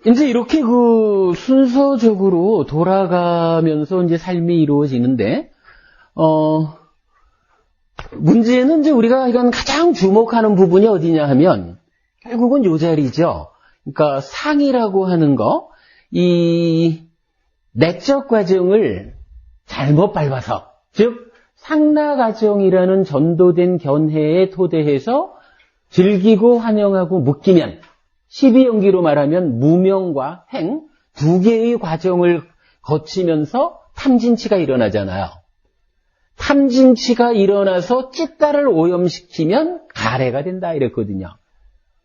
이제 이렇게 순서적으로 돌아가면서 이제 삶이 이루어지는데, 문제는 이제 우리가 이건 가장 주목하는 부분이 어디냐 하면, 결국은 요 자리죠. 그러니까 상이라고 하는 거, 이 내적 과정을 잘못 밟아서, 즉 상나 과정이라는 전도된 견해에 토대해서 즐기고 환영하고 묶이면 12연기로 말하면 무명과 행 두 개의 과정을 거치면서 탐진치가 일어나잖아요. 탐진치가 일어나서 찌따를 오염시키면 가래가 된다 이랬거든요.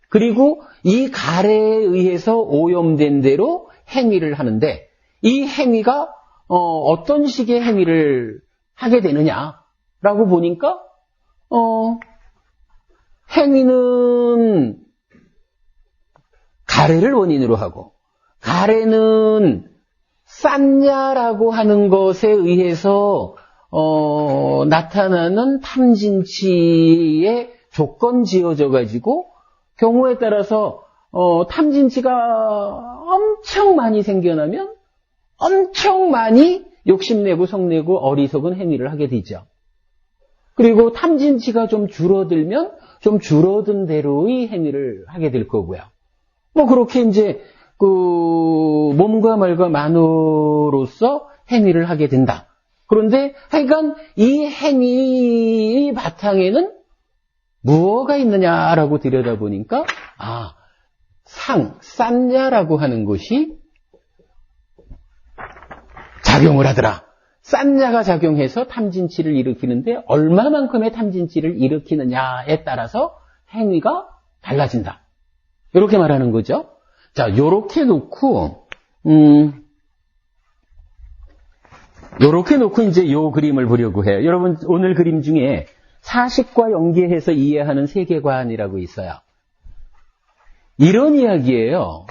그리고 이 가래에 의해서 오염된 대로 행위를 하는데 이 행위가 어떤 식의 행위를 하게 되느냐라고 보니까 행위는 가래를 원인으로 하고 가래는 싼냐라고 하는 것에 의해서 나타나는 탐진치의 조건 지어져 가지고 경우에 따라서 탐진치가 엄청 많이 생겨나면 엄청 많이 욕심내고 성내고 어리석은 행위를 하게 되죠. 그리고 탐진치가 좀 줄어들면 좀 줄어든 대로의 행위를 하게 될 거고요. 뭐 그렇게 이제 몸과 말과 만으로서 행위를 하게 된다. 그런데 하여간 이 행위의 바탕에는 무엇가 있느냐라고 들여다보니까 싼냐라고 하는 것이 작용을 하더라. 싼냐가 작용해서 탐진치를 일으키는데 얼마만큼의 탐진치를 일으키느냐에 따라서 행위가 달라진다. 이렇게 말하는 거죠. 자, 요렇게 놓고 이제 요 그림을 보려고 해요. 여러분 오늘 그림 중에 사식과 연계해서 이해하는 세계관이라고 있어요. 이런 이야기예요.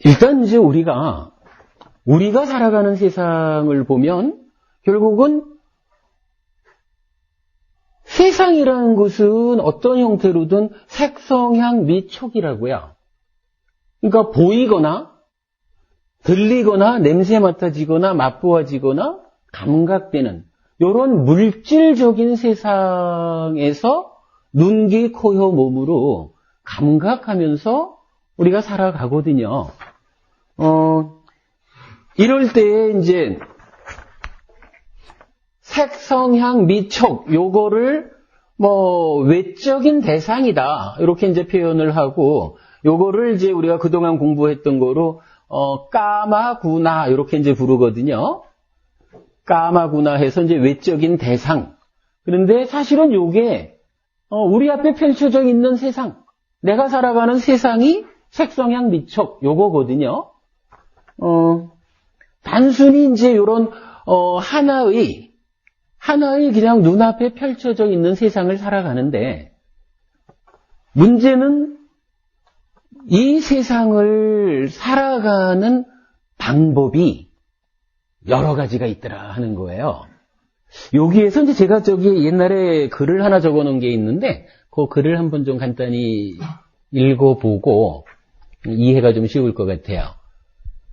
일단 이제 우리가 살아가는 세상을 보면 결국은 세상이라는 것은 어떤 형태로든 색성향 미촉이라고요. 그러니까 보이거나 들리거나 냄새 맡아지거나 맛보아지거나 감각되는 이런 물질적인 세상에서 눈, 귀, 코, 혀, 몸으로 감각하면서 우리가 살아가거든요. 이럴 때 이제 색성향 미촉 요거를 외적인 대상이다 이렇게 이제 표현을 하고 요거를 이제 우리가 그동안 공부했던 거로 까마구나 이렇게 이제 부르거든요. 까마구나 해서 이제 외적인 대상. 그런데 사실은 요게 우리 앞에 펼쳐져 있는 세상, 내가 살아가는 세상이 색성향 미촉 요거거든요. 단순히 이제 요런 하나의 그냥 눈앞에 펼쳐져 있는 세상을 살아가는데 문제는 이 세상을 살아가는 방법이 여러 가지가 있더라 하는 거예요. 여기에서 이제 제가 옛날에 글을 하나 적어 놓은 게 있는데 그 글을 한번 좀 간단히 읽어보고 이해가 좀 쉬울 것 같아요.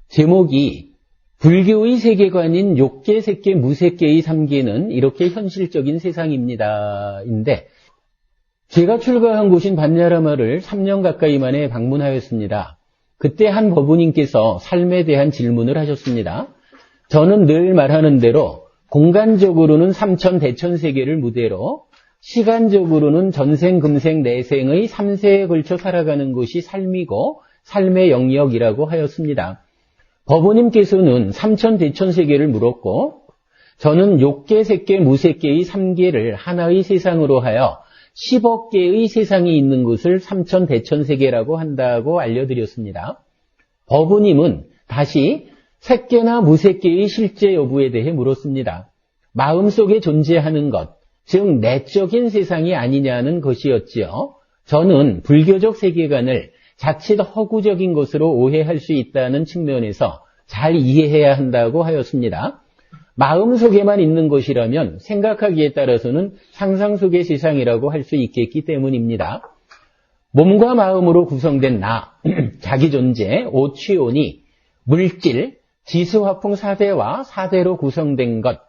제목이 불교의 세계관인 욕계, 색계, 무색계의 삼계는 이렇게 현실적인 세상입니다. 인데 제가 출가한 곳인 반야라마를 3년 가까이 만에 방문하였습니다. 그때 한 법우님께서 삶에 대한 질문을 하셨습니다. 저는 늘 말하는 대로 공간적으로는 삼천 대천 세계를 무대로 시간적으로는 전생, 금생, 내생의 3세에 걸쳐 살아가는 것이 삶이고 삶의 영역이라고 하였습니다. 법우님께서는 삼천 대천 세계를 물었고 저는 욕계, 색계, 무색계의 3계를 하나의 세상으로 하여 10억 개의 세상이 있는 것을 삼천 대천 세계라고 한다고 알려드렸습니다. 법우님은 다시 색계나 무색계의 실제 여부에 대해 물었습니다. 마음속에 존재하는 것, 즉 내적인 세상이 아니냐는 것이었지요. 저는 불교적 세계관을 자칫 허구적인 것으로 오해할 수 있다는 측면에서 잘 이해해야 한다고 하였습니다. 마음속에만 있는 것이라면 생각하기에 따라서는 상상 속의 세상이라고 할 수 있겠기 때문입니다. 몸과 마음으로 구성된 나, 자기 존재, 오취온이 물질, 지수화풍 4대와 4대로 구성된 것,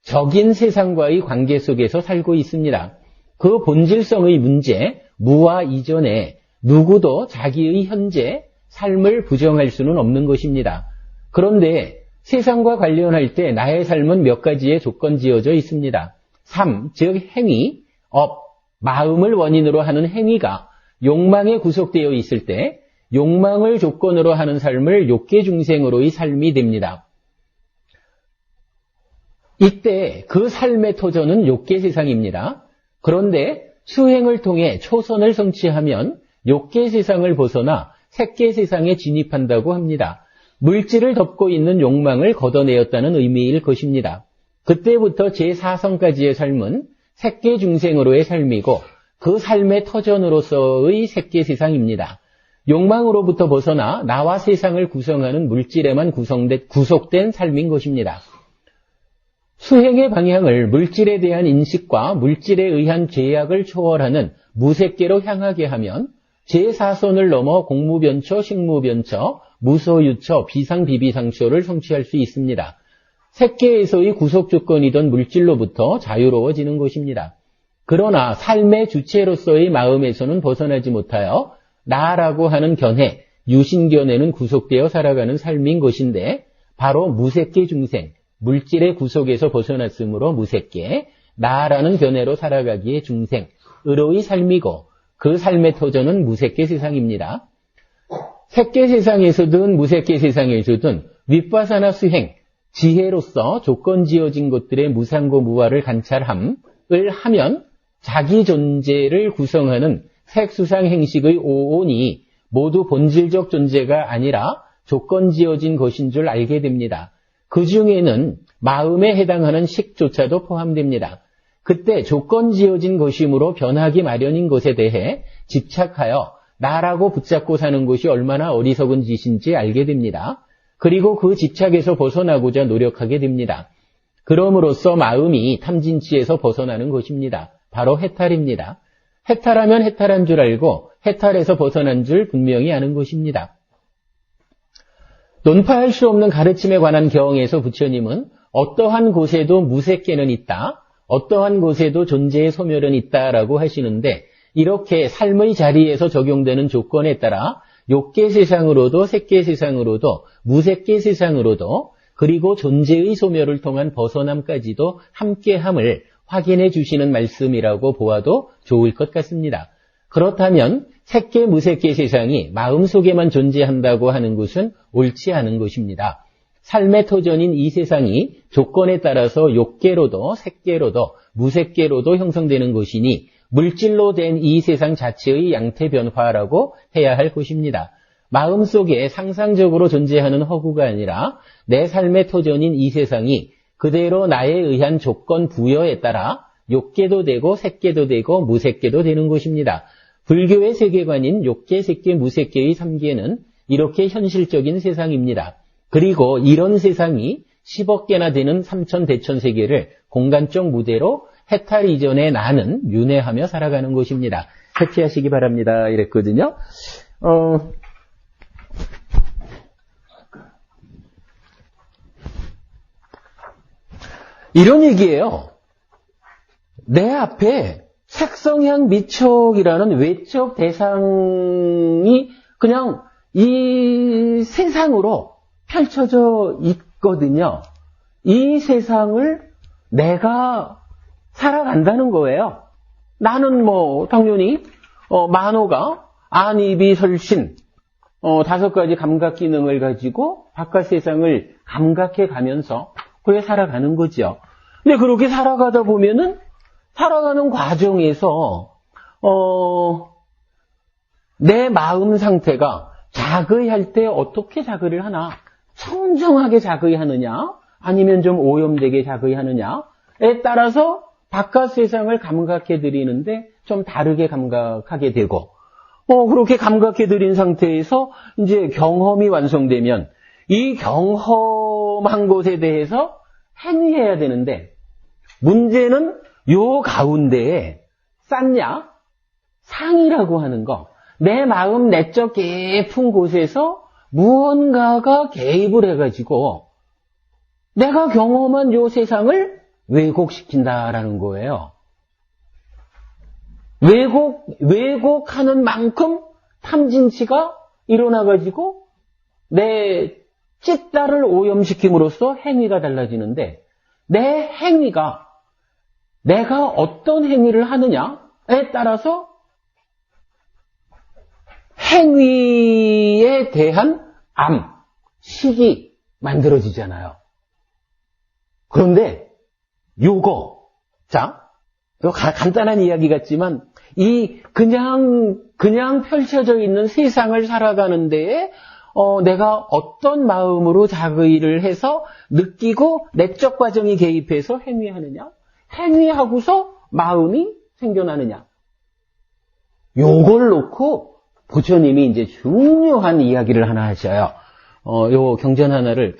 적인 세상과의 관계 속에서 살고 있습니다. 그 본질성의 문제, 무와 이전에 누구도 자기의 현재 삶을 부정할 수는 없는 것입니다. 그런데 세상과 관련할 때 나의 삶은 몇 가지의 조건 지어져 있습니다. 3, 즉 행위, 업, 마음을 원인으로 하는 행위가 욕망에 구속되어 있을 때 욕망을 조건으로 하는 삶을 욕계중생으로의 삶이 됩니다. 이때 그 삶의 토전은 욕계세상입니다. 그런데 수행을 통해 초선을 성취하면 욕계세상을 벗어나 색계세상에 진입한다고 합니다. 물질을 덮고 있는 욕망을 걷어내었다는 의미일 것입니다. 그때부터 제4성까지의 삶은 색계중생으로의 삶이고 그 삶의 터전으로서의 색계세상입니다. 욕망으로부터 벗어나 나와 세상을 구성하는 물질에만 구속된 삶인 것입니다. 수행의 방향을 물질에 대한 인식과 물질에 의한 죄악을 초월하는 무색계로 향하게 하면 제4선을 넘어 공무변처, 식무변처, 무소유처, 비상비비상처를 성취할 수 있습니다. 색계에서의 구속조건이던 물질로부터 자유로워지는 것입니다. 그러나 삶의 주체로서의 마음에서는 벗어나지 못하여 나라고 하는 견해, 유신견해는 구속되어 살아가는 삶인 것인데 바로 무색계 중생, 물질의 구속에서 벗어났으므로 무색계, 나라는 견해로 살아가기에 중생, 의로의 삶이고 그 삶의 토전은 무색계 세상입니다. 색계 세상에서든 무색계 세상에서든 윗바사나 수행, 지혜로서 조건 지어진 것들의 무상고 무화를 관찰함을 하면 자기 존재를 구성하는 색수상 행식의 오온이 모두 본질적 존재가 아니라 조건 지어진 것인 줄 알게 됩니다. 그 중에는 마음에 해당하는 식조차도 포함됩니다. 그때 조건 지어진 것이므로 변하기 마련인 것에 대해 집착하여 나라고 붙잡고 사는 것이 얼마나 어리석은 짓인지 알게 됩니다. 그리고 그 집착에서 벗어나고자 노력하게 됩니다. 그럼으로써 마음이 탐진치에서 벗어나는 것입니다. 바로 해탈입니다. 해탈하면 해탈한 줄 알고 해탈에서 벗어난 줄 분명히 아는 것입니다. 논파할 수 없는 가르침에 관한 경에서 부처님은 어떠한 곳에도 무색계는 있다, 어떠한 곳에도 존재의 소멸은 있다라고 하시는데 이렇게 삶의 자리에서 적용되는 조건에 따라 욕계세상으로도 색계세상으로도 무색계세상으로도 그리고 존재의 소멸을 통한 벗어남까지도 함께함을 확인해 주시는 말씀이라고 보아도 좋을 것 같습니다. 그렇다면 색계 무색계 세상이 마음속에만 존재한다고 하는 것은 옳지 않은 것입니다. 삶의 토전인 이 세상이 조건에 따라서 욕계로도 색계로도 무색계로도 형성되는 것이니 물질로 된 이 세상 자체의 양태 변화라고 해야 할 것입니다. 마음속에 상상적으로 존재하는 허구가 아니라 내 삶의 토전인 이 세상이 그대로 나에 의한 조건 부여에 따라 욕계도 되고 색계도 되고 무색계도 되는 것입니다. 불교의 세계관인 욕계, 색계, 무색계의 3계는 이렇게 현실적인 세상입니다. 그리고 이런 세상이 10억 개나 되는 삼천대천세계를 공간적 무대로 해탈 이전에 나는 윤회하며 살아가는 것입니다. 해피하시기 바랍니다. 이랬거든요. 이런 얘기예요. 내 앞에 색성향 미촉이라는 외적 대상이 그냥 이 세상으로 펼쳐져 있거든요. 이 세상을 내가 살아간다는 거예요. 나는 당연히 만호가 안입이 설신 5가지 감각 기능을 가지고 바깥 세상을 감각해 가면서 그래 살아가는 거죠. 근데 그렇게 살아가다 보면은 살아가는 과정에서 내 마음 상태가 자거할 때 어떻게 자거를 하나, 청정하게 자거하느냐 아니면 좀 오염되게 자거하느냐에 따라서 바깥 세상을 감각해 드리는데 좀 다르게 감각하게 되고 그렇게 감각해 드린 상태에서 이제 경험이 완성되면 이 경험한 것에 대해서 행위해야 되는데 문제는 요 가운데에 상이라고 하는 거, 내 마음 내적 깊은 곳에서 무언가가 개입을 해가지고 내가 경험한 요 세상을 왜곡시킨다라는 거예요. 왜곡하는 만큼 탐진치가 일어나가지고 내 찢다를 오염시킴으로써 행위가 달라지는데, 내 행위가 내가 어떤 행위를 하느냐에 따라서 행위에 대한 식이 만들어지잖아요. 그런데 이거 간단한 이야기 같지만 그냥 펼쳐져 있는 세상을 살아가는 데에 내가 어떤 마음으로 자의를 해서 느끼고 내적 과정이 개입해서 행위하느냐, 행위하고서 마음이 생겨나느냐, 요걸 놓고 부처님이 이제 중요한 이야기를 하나 하셔요. 요 경전 하나를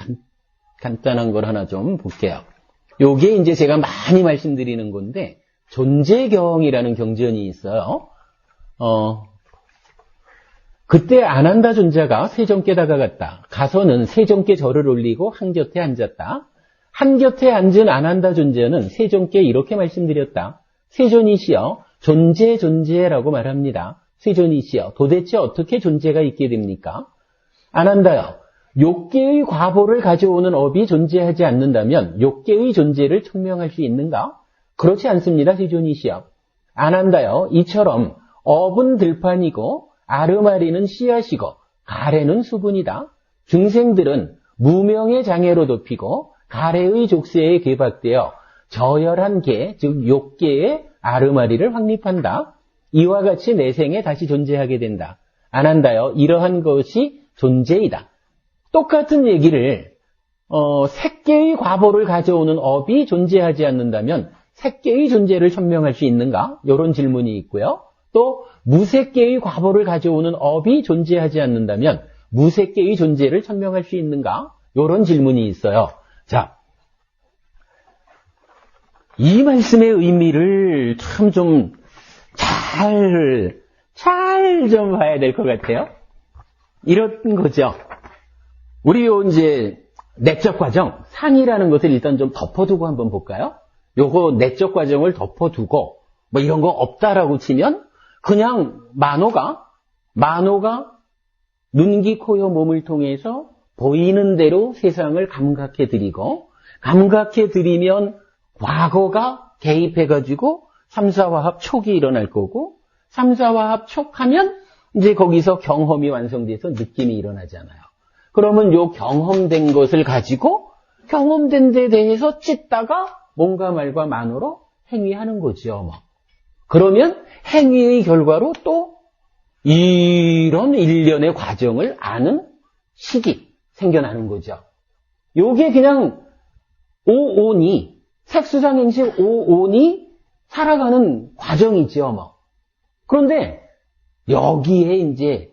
간단한 걸 하나 좀 볼게요. 요게 이제 제가 많이 말씀드리는 건데, 존재경이라는 경전이 있어요. 그때 아난다 존자가 세존께 다가갔다. 가서는 세존께 절을 올리고 한곁에 앉았다. 한곁에 앉은 아난다 존자는 세존께 이렇게 말씀드렸다. 세존이시여, 존재라고 말합니다. 세존이시여, 도대체 어떻게 존재가 있게 됩니까? 아난다여, 욕계의 과보를 가져오는 업이 존재하지 않는다면 욕계의 존재를 청명할 수 있는가? 그렇지 않습니다, 세존이시여. 아난다여, 이처럼 업은 들판이고 아르마리는 씨앗이고 가래는 수분이다. 중생들은 무명의 장애로 덮이고 가래의 족쇄에 개박되어 저열한 개, 즉 욕계의 아르마리를 확립한다. 이와 같이 내생에 다시 존재하게 된다. 아난다여, 이러한 것이 존재이다. 똑같은 얘기를 색계의 과보를 가져오는 업이 존재하지 않는다면 색계의 존재를 천명할 수 있는가? 이런 질문이 있고요. 또 무색계의 과보를 가져오는 업이 존재하지 않는다면 무색계의 존재를 천명할 수 있는가? 이런 질문이 있어요. 자, 이 말씀의 의미를 참 좀 잘 좀 봐야 될 것 같아요. 이런 거죠. 우리 이제 내적 과정, 상이라는 것을 일단 좀 덮어두고 한번 볼까요? 요거 내적 과정을 덮어두고 뭐 이런 거 없다라고 치면 그냥 만호가 눈, 귀, 코, 혀, 몸을 통해서 보이는 대로 세상을 감각해드리고, 감각해드리면 과거가 개입해가지고 3사화합 촉이 일어날 거고, 3사화합 촉하면 이제 거기서 경험이 완성돼서 느낌이 일어나잖아요. 그러면 요 경험된 것을 가지고 경험된 데 대해서 찢다가 몸과 말과 만호로 행위하는 거죠. 그러면 행위의 결과로 또 이런 일련의 과정을 아는 식이 생겨나는 거죠. 요게 그냥 오온이, 색수상행식 오온이 살아가는 과정이죠. 그런데 여기에 이제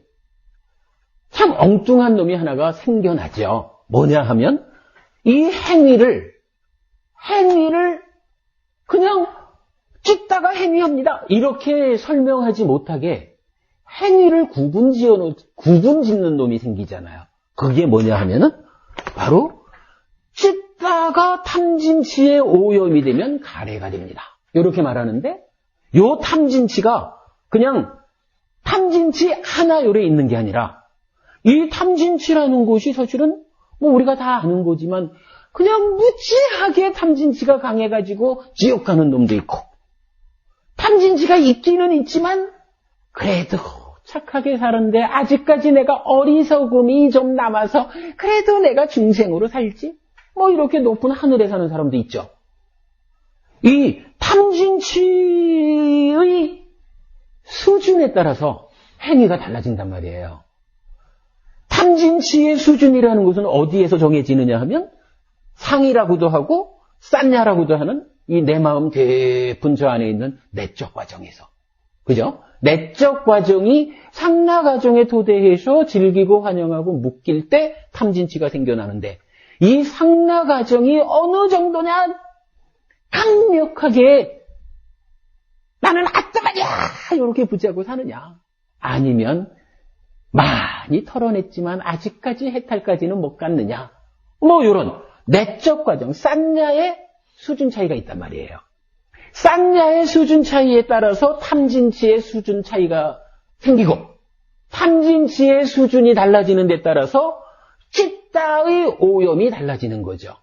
참 엉뚱한 놈이 하나가 생겨나죠. 뭐냐 하면 이 행위를 그냥 찢다가 행위합니다. 이렇게 설명하지 못하게 행위를 구분 짓는 놈이 생기잖아요. 그게 뭐냐 하면은 바로 찢다가 탐진치에 오염이 되면 가래가 됩니다. 이렇게 말하는데 요 탐진치가 그냥 탐진치 하나 요래 있는 게 아니라 이 탐진치라는 곳이 사실은 뭐 우리가 다 아는 거지만 그냥 무지하게 탐진치가 강해가지고 지옥 가는 놈도 있고, 탐진치가 있기는 있지만 그래도 착하게 사는데 아직까지 내가 어리석음이 좀 남아서 그래도 내가 중생으로 살지, 뭐 이렇게 높은 하늘에 사는 사람도 있죠. 이 탐진치의 수준에 따라서 행위가 달라진단 말이에요. 탐진치의 수준이라는 것은 어디에서 정해지느냐 하면 상이라고도 하고 싼냐라고도 하는 이 내 마음 깊은 저 안에 있는 내적 과정에서, 그죠? 내적 과정이 상나 과정에 토대해서 즐기고 환영하고 묶일 때 탐진치가 생겨나는데, 이 상나 과정이 어느 정도냐 강력하게 나는 아따마냐 이렇게 붙잡고 사느냐, 아니면 많이 털어냈지만 아직까지 해탈까지는 못 갔느냐, 뭐 이런 내적 과정, 쌍냐의 수준 차이가 있단 말이에요. 쌍냐의 수준 차이에 따라서 탐진치의 수준 차이가 생기고, 탐진치의 수준이 달라지는 데 따라서 찌따의 오염이 달라지는 거죠.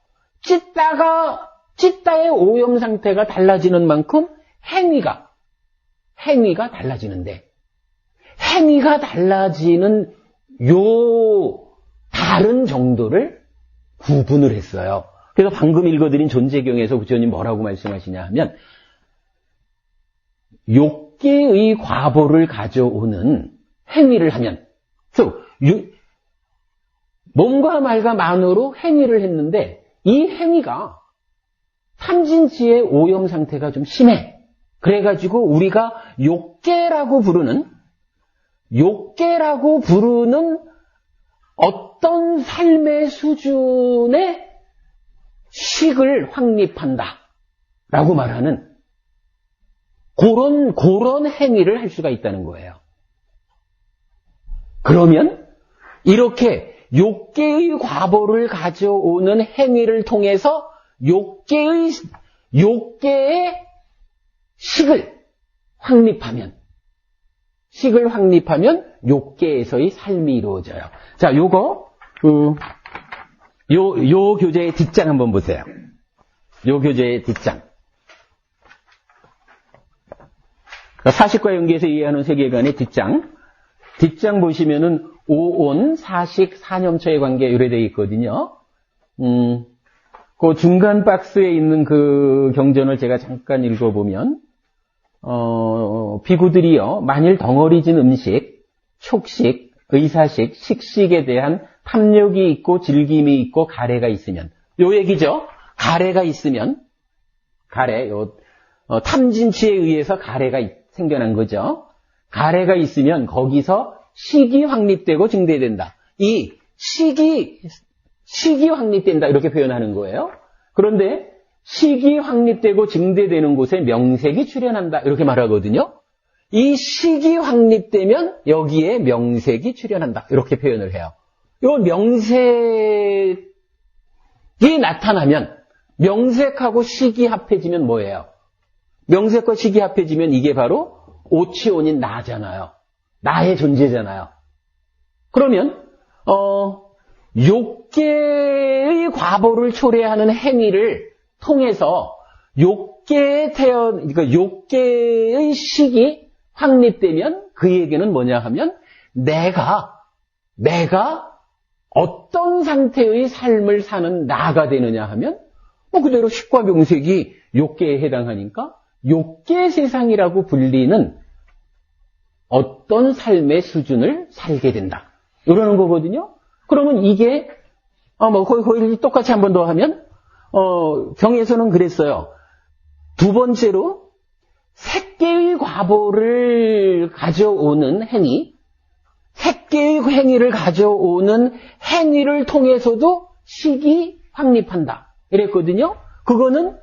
찌따의 오염 상태가 달라지는 만큼 행위가 달라지는데, 행위가 달라지는 요 다른 정도를 구분을 했어요. 그래서 방금 읽어드린 존재경에서 부처님 뭐라고 말씀하시냐 하면, 욕계의 과보를 가져오는 행위를 하면, 몸과 말과 만으로 행위를 했는데 이 행위가 탐진치의 오염 상태가 좀 심해. 그래가지고 우리가 욕계라고 부르는 어떤 삶의 수준의 식을 확립한다 라고 말하는 그런 행위를 할 수가 있다는 거예요. 그러면 이렇게 욕계의 과보를 가져오는 행위를 통해서 욕계의 식을 확립하면 욕계에서의 삶이 이루어져요. 자, 요 교재의 뒷장 한번 보세요. 요 교재의 뒷장. 사식과 연계에서 이해하는 세계관의 뒷장 보시면은 오온, 사식, 사념처의 관계 요래되어 있거든요. 그 중간 박스에 있는 그 경전을 제가 잠깐 읽어보면, 비구들이요, 만일 덩어리진 음식, 촉식, 의사식, 식식에 대한 탐욕이 있고 즐김이 있고 가래가 있으면, 요 얘기죠. 가래가 있으면, 탐진치에 의해서 가래가 생겨난 거죠. 가래가 있으면 거기서 식이 확립되고 증대된다. 이 식이 확립된다 이렇게 표현하는 거예요. 그런데 식이 확립되고 증대되는 곳에 명색이 출현한다 이렇게 말하거든요. 이 식이 확립되면 여기에 명색이 출현한다 이렇게 표현을 해요. 이 명색이 나타나면, 명색하고 식이 합해지면 뭐예요? 명색과 식이 합해지면 이게 바로 오치온인 나잖아요. 나의 존재잖아요. 그러면 욕계의 과보를 초래하는 행위를 통해서 욕계의 식이 확립되면 그에게는 뭐냐 하면 내가 어떤 상태의 삶을 사는 나가 되느냐 하면 그대로 식과 명색이 욕계에 해당하니까 욕계 세상이라고 불리는 어떤 삶의 수준을 살게 된다. 이러는 거거든요. 그러면 이게 거의 똑같이 한 번 더 하면 경에서는 그랬어요. 두 번째로 색계의 과보를 가져오는 행위, 색계의 행위를 가져오는 행위를 통해서도 식이 확립한다. 이랬거든요. 그거는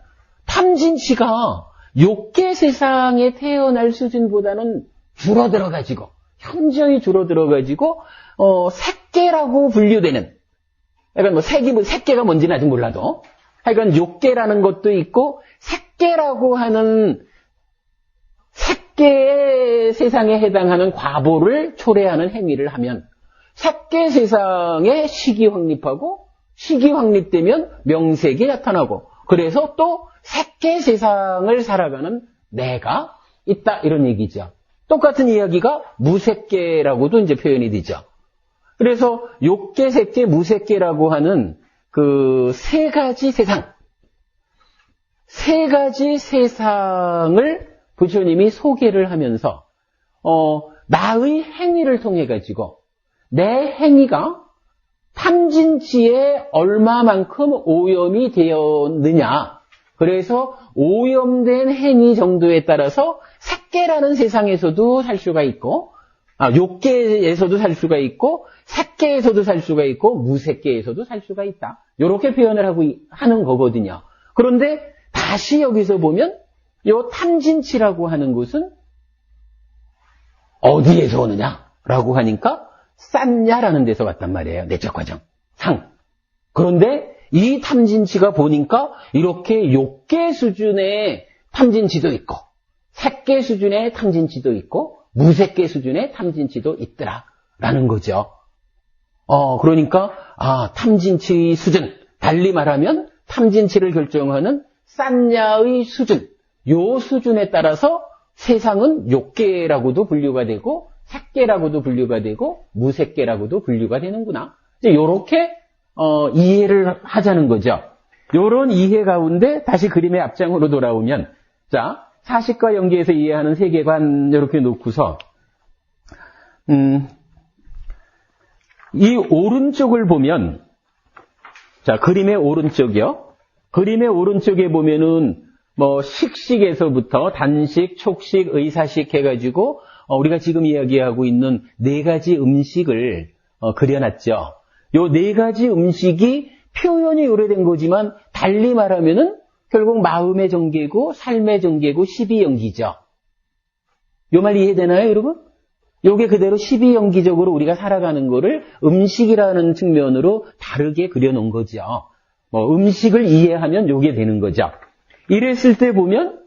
탐진치가 욕계 세상에 태어날 수준보다는 줄어들어가지고, 현저히 줄어들어가지고, 색계라고 분류되는, 약간 색계가 뭔지는 아직 몰라도, 하여간 욕계라는 것도 있고, 색계라고 하는 색계 세상에 해당하는 과보를 초래하는 행위를 하면, 색계 세상에 식이 확립하고, 식이 확립되면 명색이 나타나고, 그래서 또 색계 세상을 살아가는 내가 있다, 이런 얘기죠. 똑같은 이야기가 무색계라고도 이제 표현이 되죠. 그래서 욕계, 색계, 무색계라고 하는 그 세 가지 세상을 부처님이 소개를 하면서 나의 행위를 통해 가지고 내 행위가 탐진치에 얼마만큼 오염이 되었느냐, 그래서 오염된 행위 정도에 따라서 색계라는 세상에서도 살 수가 있고, 욕계에서도 살 수가 있고, 색계에서도 살 수가 있고, 무색계에서도 살 수가 있다. 이렇게 표현을 하는 거거든요. 그런데 다시 여기서 보면 요 탐진치라고 하는 것은 어디에서 오느냐라고 하니까 쌌냐라는 데서 왔단 말이에요. 내적 과정. 상. 그런데 이 탐진치가 보니까 이렇게 6개 수준의 탐진치도 있고, 색계 수준의 탐진치도 있고, 무색계 수준의 탐진치도 있더라라는 거죠. 그러니까 탐진치 수준, 달리 말하면 탐진치를 결정하는 쌌냐의 수준, 요 수준에 따라서 세상은 6개라고도 분류가 되고 색계라고도 분류가 되고 무색계라고도 분류가 되는구나. 이제 요렇게 이해를 하자는 거죠. 요런 이해 가운데 다시 그림의 앞장으로 돌아오면, 자, 사실과 연계해서 이해하는 세계관 이렇게 놓고서 이 오른쪽을 보면, 자, 그림의 오른쪽이요. 그림의 오른쪽에 보면은 뭐 식식에서부터 단식, 촉식, 의사식 해가지고 우리가 지금 이야기하고 있는 4가지 음식을 그려놨죠. 요 4가지 음식이 표현이 오래된 거지만 달리 말하면은 결국 마음의 전개고 삶의 전개고 12연기죠. 요 말 이해되나요, 여러분? 요게 그대로 12연기적으로 우리가 살아가는 거를 음식이라는 측면으로 다르게 그려놓은 거죠. 뭐 음식을 이해하면 요게 되는 거죠. 이랬을 때 보면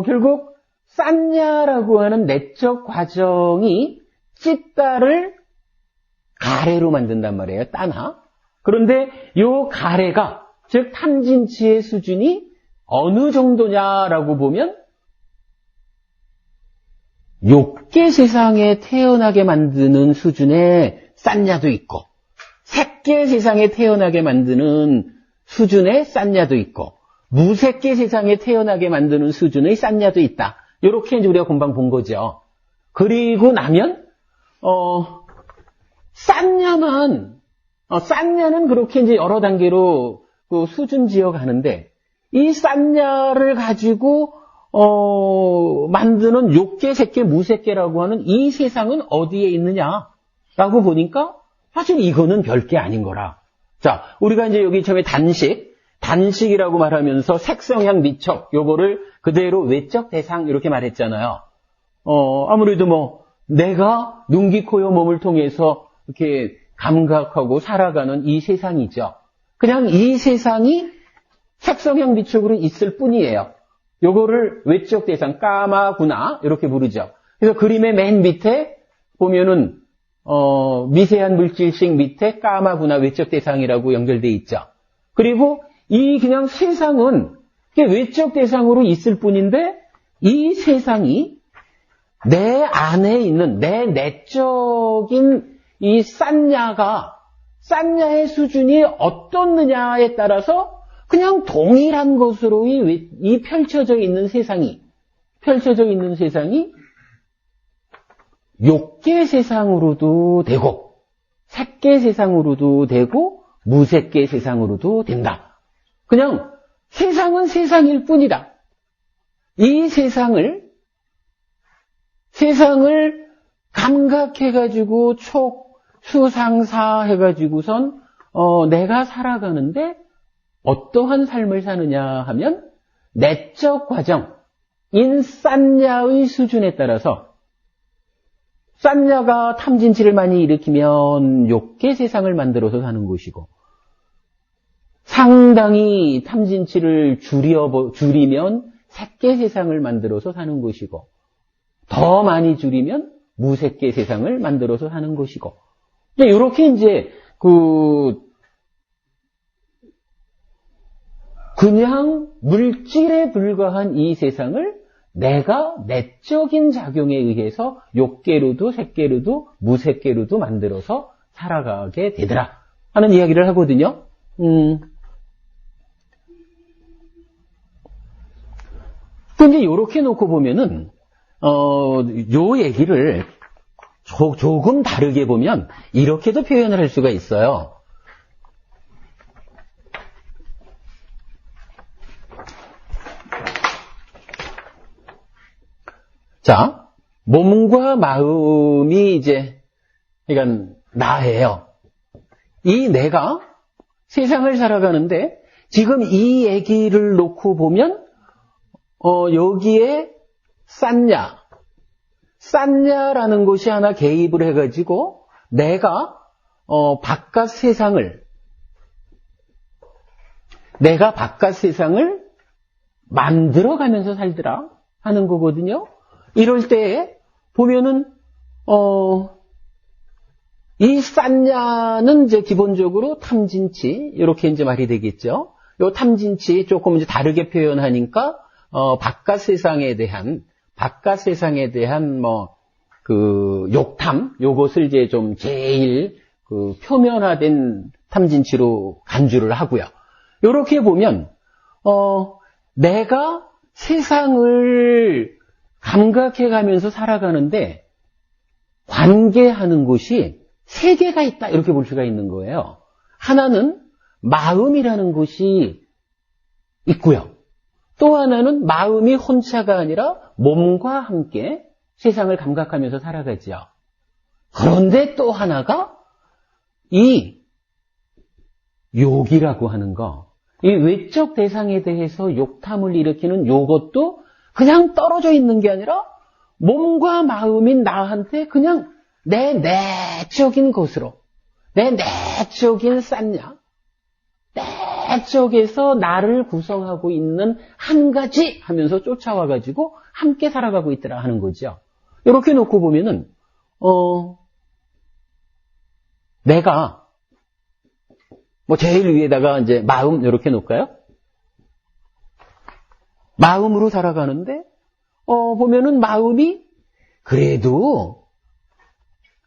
결국 쌌냐라고 하는 내적 과정이 찢다를 가래로 만든단 말이에요. 따나. 그런데 요 가래가, 즉 탐진치의 수준이 어느 정도냐라고 보면 6개 세상에 태어나게 만드는 수준의 쌌냐도 있고, 색계 세상에 태어나게 만드는 수준의 쌌냐도 있고, 무색계 세상에 태어나게 만드는 수준의 쌌냐도 있다. 이렇게 이제 우리가 금방 본 거죠. 그리고 나면 쌌냐는 그렇게 이제 여러 단계로 그 수준 지어 가는데, 이 쌌냐를 가지고 만드는 6개, 색계, 무색계라고 하는 이 세상은 어디에 있느냐라고 보니까 사실 이거는 별게 아닌 거라. 자, 우리가 이제 여기 처음에 단식이라고 말하면서 색성향 미촉, 요거를 그대로 외적 대상 이렇게 말했잖아요. 아무래도 뭐 내가 눈, 귀, 코, 요 몸을 통해서 이렇게 감각하고 살아가는 이 세상이죠. 그냥 이 세상이 색성향 미촉으로 있을 뿐이에요. 요거를 외적 대상, 까마구나 이렇게 부르죠. 그래서 그림의 맨 밑에 보면은 미세한 물질식 밑에 까마구나 외적 대상이라고 연결돼 있죠. 그리고 이 그냥 세상은 외적 대상으로 있을 뿐인데, 이 세상이 내 안에 있는 내 내적인 이 쌌냐의 수준이 어떻느냐에 따라서 그냥 동일한 것으로 이 펼쳐져 있는 세상이 6개 세상으로도 되고, 색계 세상으로도 되고, 무색계 세상으로도 된다. 그냥 세상은 세상일 뿐이다. 이 세상을 감각해가지고 수상사 해가지고선 내가 살아가는데 어떠한 삶을 사느냐 하면 내적 과정인 쌌냐의 수준에 따라서, 쌌냐가 탐진치를 많이 일으키면 6개 세상을 만들어서 사는 것이고, 상당히 탐진치를 줄이면 색계 세상을 만들어서 사는 것이고, 더 많이 줄이면 무색계 세상을 만들어서 사는 것이고, 이렇게 이제 그냥 물질에 불과한 이 세상을 내가 내적인 작용에 의해서 6개로도 색계로도 무색계로도 만들어서 살아가게 되더라 하는 이야기를 하거든요. 근데 이렇게 놓고 보면은 요 얘기를 조금 다르게 보면 이렇게도 표현을 할 수가 있어요. 자, 몸과 마음이 이제, 그러니까 나예요. 이 내가 세상을 살아가는데 지금 이 얘기를 놓고 보면 여기에 쌌냐라는 것이 하나 개입을 해가지고 내가 바깥 세상을 만들어가면서 살더라 하는 거거든요. 이럴 때 보면은 이 쌌냐는 이제 기본적으로 탐진치 이렇게 이제 말이 되겠죠. 요 탐진치 조금 이제 다르게 표현하니까 바깥 세상에 대한 그 욕탐 요것을 이제 좀 제일 그 표면화된 탐진치로 간주를 하고요. 요렇게 보면 내가 세상을 감각해 가면서 살아가는데 관계하는 곳이 세 개가 있다 이렇게 볼 수가 있는 거예요. 하나는 마음이라는 것이 있고요. 또 하나는 마음이 혼자가 아니라 몸과 함께 세상을 감각하면서 살아가죠. 그런데 또 하나가 이 욕이라고 하는 거, 이 외적 대상에 대해서 욕탐을 일으키는 요것도 그냥 떨어져 있는 게 아니라 몸과 마음인 나한테 그냥 내 내적인 것으로, 내 내적인 쌌냐, 내적에서 나를 구성하고 있는 한 가지 하면서 쫓아와가지고 함께 살아가고 있더라 하는 거죠. 이렇게 놓고 보면은, 내가, 제일 위에다가 이제 마음 이렇게 놓을까요? 마음으로 살아가는데, 보면은 마음이 그래도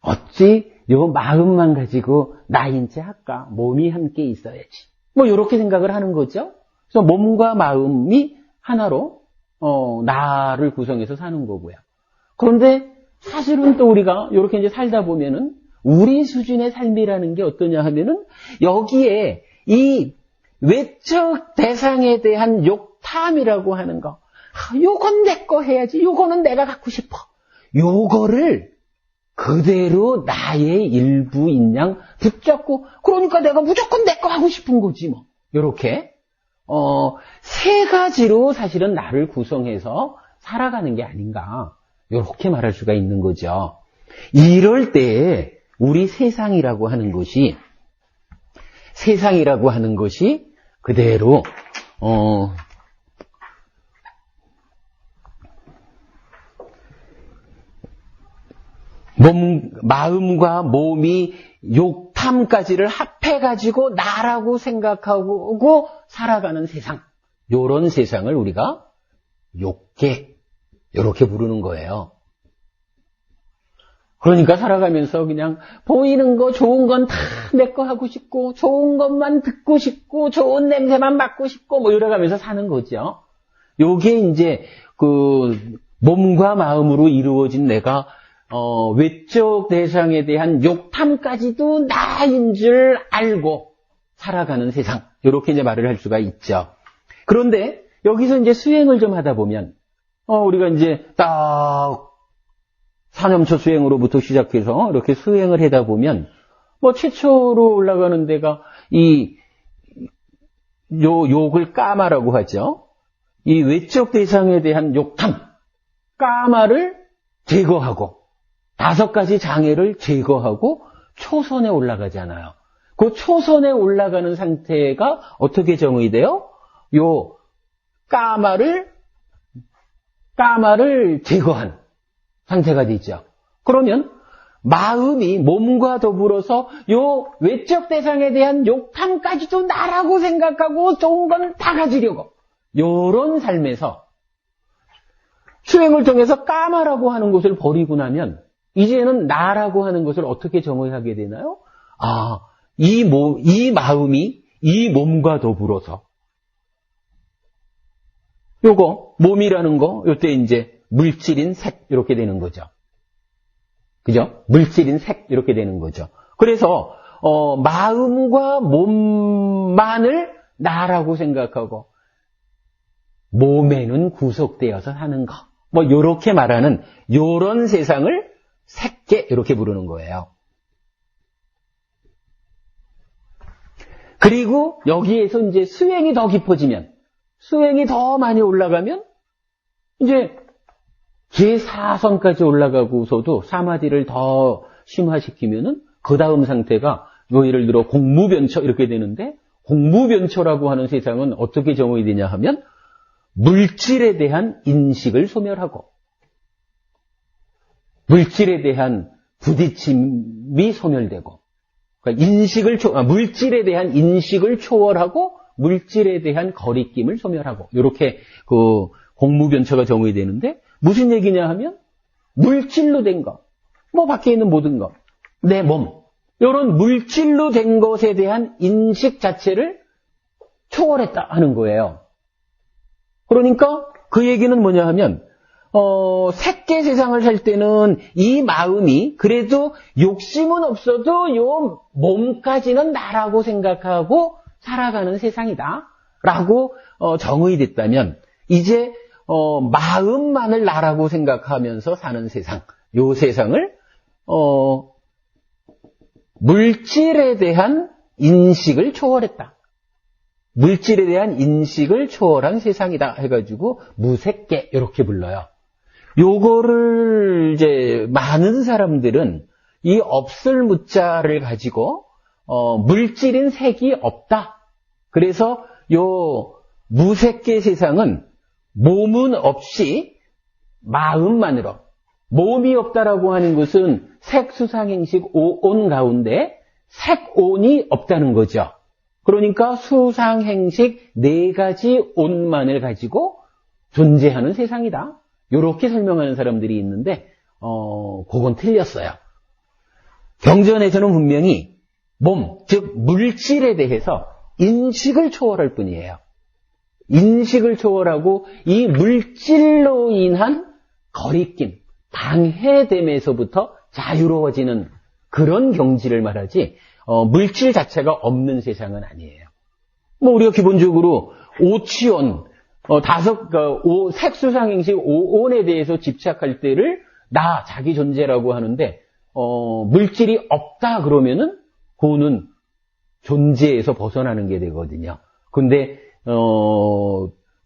어찌 요 마음만 가지고 나인체 할까? 몸이 함께 있어야지. 이렇게 생각을 하는 거죠. 그래서 몸과 마음이 하나로, 나를 구성해서 사는 거고요. 그런데 사실은 또 우리가 이렇게 이제 살다 보면은 우리 수준의 삶이라는 게 어떠냐 하면은 여기에 이 외적 대상에 대한 욕탐이라고 하는 거. 요건 내 거 해야지. 요거는 내가 갖고 싶어. 요거를 그대로 나의 일부인 양 붙잡고 그러니까 내가 무조건 내 거 하고 싶은 거지 뭐. 요렇게 세 가지로 사실은 나를 구성해서 살아가는 게 아닌가. 요렇게 말할 수가 있는 거죠. 이럴 때 우리 세상이라고 하는 것이 그대로 마음과 몸이 욕탐까지를 합해가지고 나라고 생각하고 살아가는 세상, 요런 세상을 우리가 욕계 이렇게 부르는 거예요. 그러니까 살아가면서 그냥 보이는 거 좋은 건 다 내 거 하고 싶고 좋은 것만 듣고 싶고 좋은 냄새만 맡고 싶고 이래가면서 사는 거죠. 요게 이제 그 몸과 마음으로 이루어진 내가 외적 대상에 대한 욕탐까지도 나인 줄 알고 살아가는 세상. 이렇게 이제 말을 할 수가 있죠. 그런데 여기서 이제 수행을 좀 하다 보면 우리가 이제 딱 4년초 수행으로부터 시작해서 이렇게 수행을 하다 보면 최초로 올라가는 데가 욕을 까마라고 하죠. 이 외적 대상에 대한 욕탐, 까마를 제거하고 5가지 장애를 제거하고 초선에 올라가잖아요. 그 초선에 올라가는 상태가 어떻게 정의돼요? 요 까마를 제거한 상태가 되죠. 그러면 마음이 몸과 더불어서 요 외적 대상에 대한 욕탐까지도 나라고 생각하고 좋은 건 다 가지려고 요런 삶에서 수행을 통해서 까마라고 하는 것을 버리고 나면 이제는 나라고 하는 것을 어떻게 정의하게 되나요? 이 마음이 이 몸과 더불어서 요거 몸이라는 거 요때 이제 물질인 색 이렇게 되는 거죠. 그죠? 물질인 색 이렇게 되는 거죠. 그래서 마음과 몸만을 나라고 생각하고 몸에는 구속되어서 사는 거. 요렇게 말하는 요런 세상을 색계 이렇게 부르는 거예요. 그리고 여기에서 이제 수행이 더 깊어지면 수행이 더 많이 올라가면 이제 제4선까지 올라가고서도 사마디를 더 심화시키면은 그 다음 상태가 뭐 예를 들어 공무변처 이렇게 되는데, 공무변처라고 하는 세상은 어떻게 정의되냐 하면 물질에 대한 인식을 소멸하고 물질에 대한 부딪힘이 소멸되고, 그러니까 물질에 대한 인식을 초월하고 물질에 대한 거리낌을 소멸하고, 이렇게 그 공무변처가 정의되는데, 무슨 얘기냐 하면 물질로 된 것, 뭐 밖에 있는 모든 것, 내 몸, 이런 물질로 된 것에 대한 인식 자체를 초월했다 하는 거예요. 그러니까 그 얘기는 뭐냐 하면 색계 세상을 살 때는 이 마음이 그래도 욕심은 없어도 요 몸까지는 나라고 생각하고 살아가는 세상이다 라고 정의됐다면, 이제 마음만을 나라고 생각하면서 사는 세상, 요 세상을 물질에 대한 인식을 초월했다, 물질에 대한 인식을 초월한 세상이다 해가지고 무색계 이렇게 불러요. 요거를 이제 많은 사람들은 이 없을 무자를 가지고 물질인 색이 없다, 그래서 요 무색계 세상은 몸은 없이 마음만으로, 몸이 없다라고 하는 것은 색수상행식 오온 가운데 색온이 없다는 거죠. 그러니까 수상행식 네 가지 온만을 가지고 존재하는 세상이다, 이렇게 설명하는 사람들이 있는데 그건 틀렸어요. 경전에서는 분명히 몸, 즉 물질에 대해서 인식을 초월할 뿐이에요. 인식을 초월하고 이 물질로 인한 거리낌, 방해됨에서부터 자유로워지는 그런 경지를 말하지, 물질 자체가 없는 세상은 아니에요. 뭐 우리가 기본적으로 오치온, 색수상행식 오온에 대해서 집착할 때를 나, 자기 존재라고 하는데, 물질이 없다 그러면은 그거는 존재에서 벗어나는 게 되거든요. 근데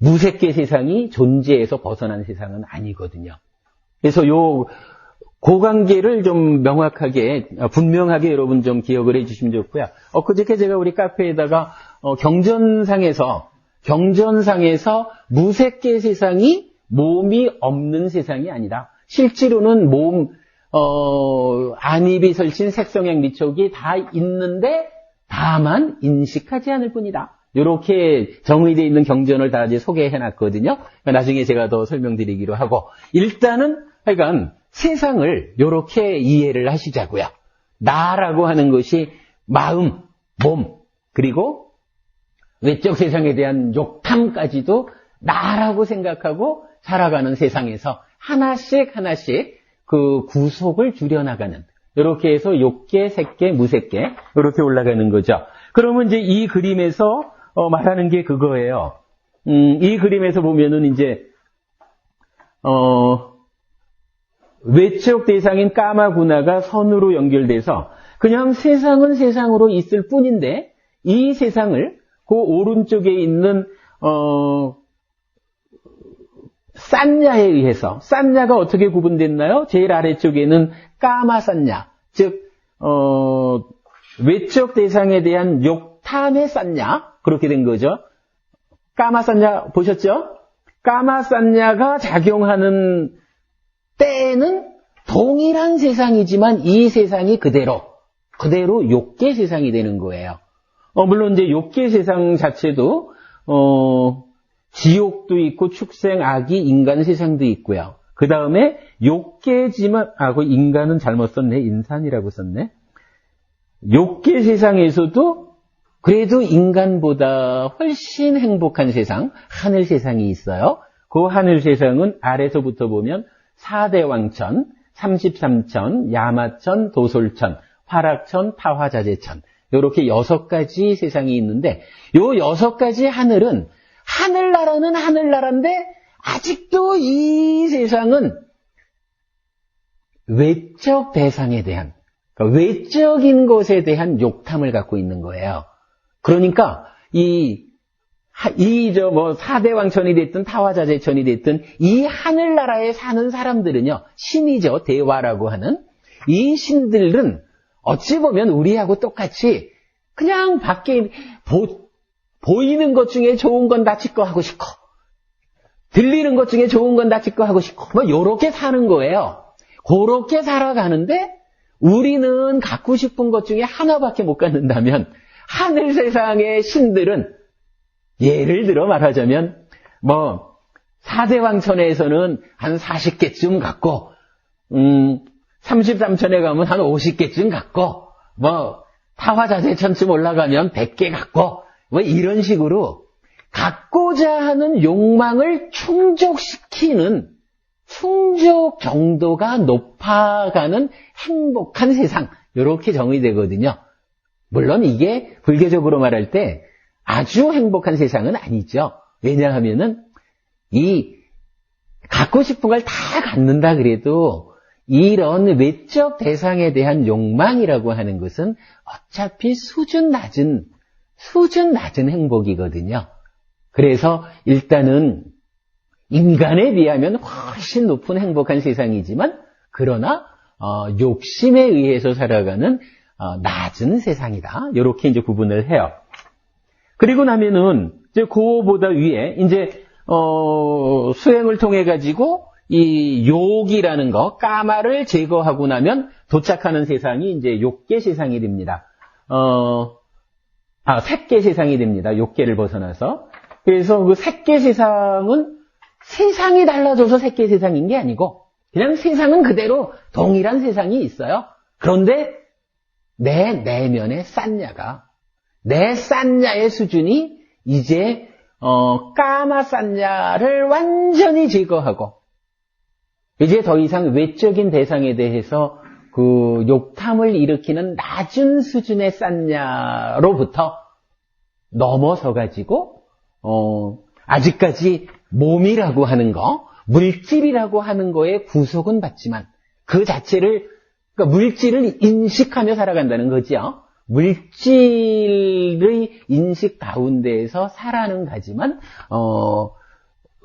무색계 세상이 존재에서 벗어난 세상은 아니거든요. 그래서 그 관계를 좀 명확하게, 분명하게 여러분 좀 기억을 해 주시면 좋고요. 그저께 제가 우리 카페에다가 경전상에서 무색계 세상이 몸이 없는 세상이 아니다, 실제로는 몸, 안입이 설친 색성향 미촉이 다 있는데 다만 인식하지 않을 뿐이다, 이렇게 정의되어 있는 경전을 다 이제 소개해놨거든요. 나중에 제가 더 설명드리기로 하고, 일단은 하여간 세상을 이렇게 이해를 하시자고요. 나라고 하는 것이 마음, 몸, 그리고 외적 세상에 대한 욕탐까지도 나라고 생각하고 살아가는 세상에서 하나씩 그 구속을 줄여나가는, 이렇게 해서 욕계, 색계, 무색계 이렇게 올라가는 거죠. 그러면 이제 이 그림에서 말하는 게 그거예요. 이 그림에서 보면은 이제 외적 대상인 까마구나가 선으로 연결돼서 그냥 세상은 세상으로 있을 뿐인데, 이 세상을 그 오른쪽에 있는 싼냐에 의해서, 싼냐가 어떻게 구분됐나요? 제일 아래쪽에는 까마싼냐, 즉 외적 대상에 대한 욕탐의 싼냐, 그렇게 된 거죠. 까마싼냐 보셨죠? 까마싼냐가 작용하는 때에는 동일한 세상이지만 이 세상이 그대로 욕계 세상이 되는 거예요. 물론 이제 욕계 세상 자체도 지옥도 있고 축생, 악이, 인간 세상도 있고요. 그 다음에 욕계지만, 그 인간은 잘못 썼네. 인산이라고 썼네. 욕계 세상에서도 그래도 인간보다 훨씬 행복한 세상, 하늘 세상이 있어요. 그 하늘 세상은 아래서부터 보면 4대 왕천, 33천, 야마천, 도솔천, 화락천, 타화자재천, 이렇게 6가지 세상이 있는데, 요 6가지 하늘은 하늘나라는 하늘나라인데 아직도 이 세상은 외적 대상에 대한, 그러니까 외적인 것에 대한 욕탐을 갖고 있는 거예요. 그러니까 이 사대왕천이 됐든 타화자재천이 됐든 이 하늘나라에 사는 사람들은요, 신이죠. 대화라고 하는. 이 신들은 어찌 보면 우리하고 똑같이 그냥 밖에 보이는 것 중에 좋은 건 다 지꺼 하고 싶고, 들리는 것 중에 좋은 건 다 지꺼 하고 싶고, 요렇게 사는 거예요. 그렇게 살아가는데 우리는 갖고 싶은 것 중에 하나밖에 못 갖는다면 하늘 세상의 신들은 예를 들어 말하자면 사대왕천에서는 한 40개쯤 갖고 33천에 가면 한 50개쯤 갖고 타화자재천쯤 올라가면 100개 갖고 이런 식으로 갖고자 하는 욕망을 충족시키는 충족 정도가 높아가는 행복한 세상, 이렇게 정의되거든요. 물론 이게 불교적으로 말할 때 아주 행복한 세상은 아니죠. 왜냐하면은 이 갖고 싶은 걸 다 갖는다 그래도 이런 외적 대상에 대한 욕망이라고 하는 것은 어차피 수준 낮은 행복이거든요. 그래서 일단은 인간에 비하면 훨씬 높은 행복한 세상이지만 그러나 욕심에 의해서 살아가는 낮은 세상이다. 이렇게 이제 구분을 해요. 그리고 나면은 이제 그거보다 위에 이제 수행을 통해 가지고 이 욕이라는 거, 까마를 제거하고 나면 도착하는 세상이 이제 욕계 세상이 됩니다. 색계 세상이 됩니다. 욕계를 벗어나서. 그래서 그 색계 세상은 세상이 달라져서 색계 세상인 게 아니고 그냥 세상은 그대로 동일한 세상이 있어요. 그런데 내 내면의 내 싼냐의 수준이 이제 까마 싼냐를 완전히 제거하고 이제 더 이상 외적인 대상에 대해서 그 욕탐을 일으키는 낮은 수준의 싼냐로부터 넘어서 가지고 아직까지 몸이라고 하는 거, 물질이라고 하는 거에 구속은 받지만 그 자체를 그러니까 물질을 인식하며 살아간다는 거죠. 물질의 인식 가운데에서 살아는 가지만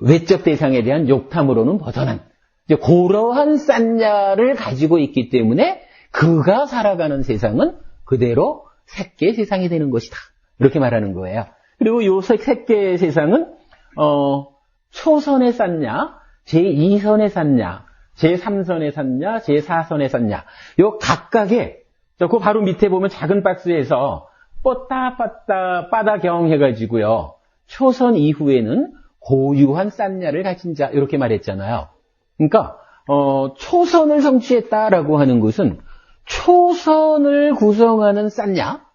외적 대상에 대한 욕탐으로는 벗어난 이제 그러한 싼냐를 가지고 있기 때문에 그가 살아가는 세상은 그대로 색계 세상이 되는 것이다. 이렇게 말하는 거예요. 그리고 요 색계 세상은 초선의 싼냐, 제2선의 싼냐, 제3선의 싼냐, 제4선의 싼냐. 요 각각의 그 바로 밑에 보면 작은 박스에서 빠다경 해가지고요. 초선 이후에는 고유한 싼냐를 가진 자 이렇게 말했잖아요. 그러니까 초선을 성취했다라고 하는 것은 초선을 구성하는 싼냐,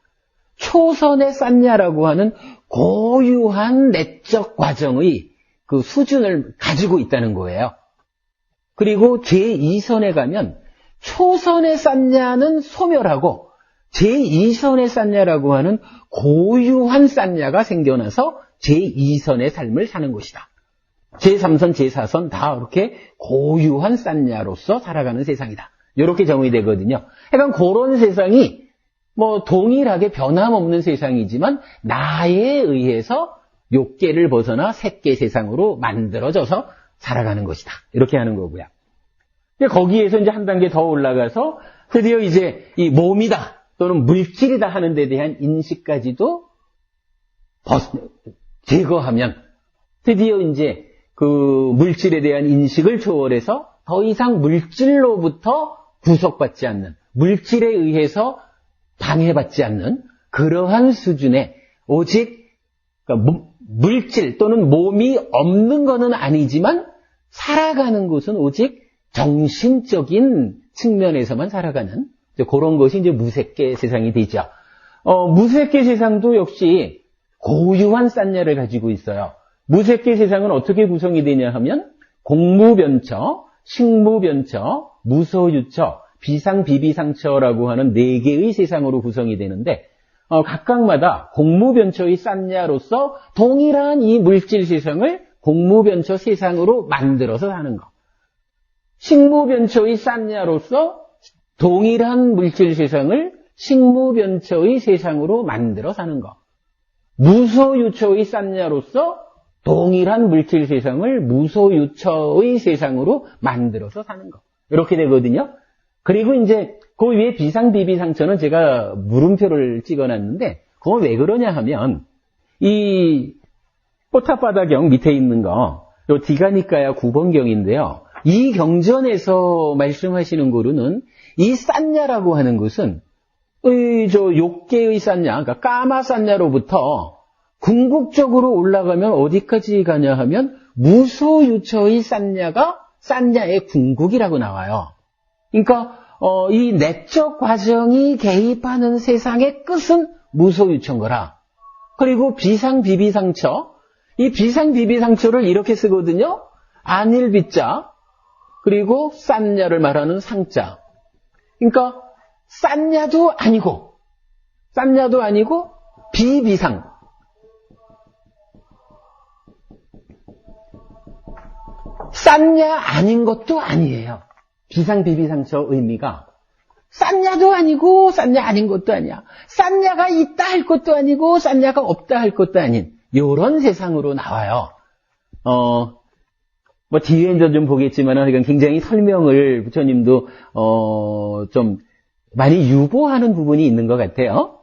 초선의 싼냐라고 하는 고유한 내적 과정의 그 수준을 가지고 있다는 거예요. 그리고 제2선에 가면 초선의 싼냐는 소멸하고 제2선의 싼냐라고 하는 고유한 싼냐가 생겨나서 제2선의 삶을 사는 것이다. 제3선, 제4선 다 이렇게 고유한 싼냐로서 살아가는 세상이다. 이렇게 정의되거든요. 약간 그런 세상이 동일하게 변함없는 세상이지만 나에 의해서 욕계를 벗어나 색계 세상으로 만들어져서 살아가는 것이다. 이렇게 하는 거고요. 거기에서 이제 한 단계 더 올라가서 드디어 이제 이 몸이다 또는 물질이다 하는 데 대한 인식까지도 제거하면 드디어 이제 그 물질에 대한 인식을 초월해서 더 이상 물질로부터 구속받지 않는, 물질에 의해서 방해받지 않는 그러한 수준의 오직 그러니까 물질 또는 몸이 없는 것은 아니지만 살아가는 것은 오직 정신적인 측면에서만 살아가는 그런 것이 이제 무색계 세상이 되죠. 무색계 세상도 역시 고유한 싼냐를 가지고 있어요. 무색계 세상은 어떻게 구성이 되냐 하면 공무변처, 식무변처, 무소유처, 비상비비상처라고 하는 4개의 세상으로 구성이 되는데 각각마다 공무변처의 싼냐로서 동일한 이 물질 세상을 공무변처 세상으로 만들어서 사는 것. 식무변처의 싼냐로서 동일한 물질 세상을 식무변처의 세상으로 만들어 사는 것. 무소유처의 싼냐로서 동일한 물질 세상을 무소유처의 세상으로 만들어서 사는 거. 이렇게 되거든요. 그리고 이제 그 위에 비상비비상처는 제가 물음표를 찍어놨는데 그건 왜 그러냐 하면 이 포타바다경 밑에 있는 거, 요 디가니까야 9번경인데요. 이 경전에서 말씀하시는 거로는 이 싼냐라고 하는 것은 욕계의 싼냐, 그러니까 까마 싼냐로부터 궁극적으로 올라가면 어디까지 가냐 하면 무소유처의 싼냐가 싼냐의 궁극이라고 나와요. 그러니까 이 내적 과정이 개입하는 세상의 끝은 무소유처인 거라. 그리고 비상비비상처, 이 비상비비상처를 이렇게 쓰거든요. 안일비자, 그리고 싼냐를 말하는 상자. 그러니까 싼냐도 아니고 비비상. 싼냐 아닌 것도 아니에요. 비상비비상처 의미가 싼냐도 아니고 싼냐 아닌 것도 아니야. 싼냐가 있다 할 것도 아니고 싼냐가 없다 할 것도 아닌 이런 세상으로 나와요. 뭐 뒤에 이제 좀 보겠지만은 이건 굉장히 설명을 부처님도 좀 많이 유보하는 부분이 있는 것 같아요.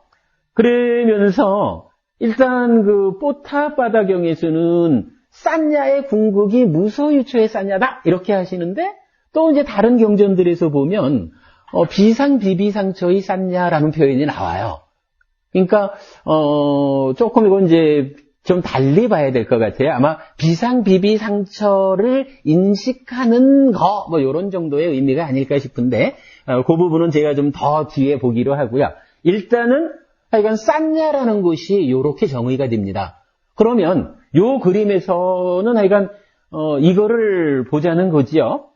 그러면서 일단 그 포타바다경에서는 싼냐의 궁극이 무소유처의 싼냐다 이렇게 하시는데 또 이제 다른 경전들에서 보면 비상비비상처의 싼냐라는 표현이 나와요. 그러니까 조금 이건 이제 좀 달리 봐야 될 것 같아요. 아마 비상비비상처를 인식하는 거 뭐 이런 정도의 의미가 아닐까 싶은데 그 부분은 제가 좀 더 뒤에 보기로 하고요. 일단은 하여간 싼냐라는 것이 이렇게 정의가 됩니다. 그러면 요 그림에서는 하여간 이거를 보자는 거지요.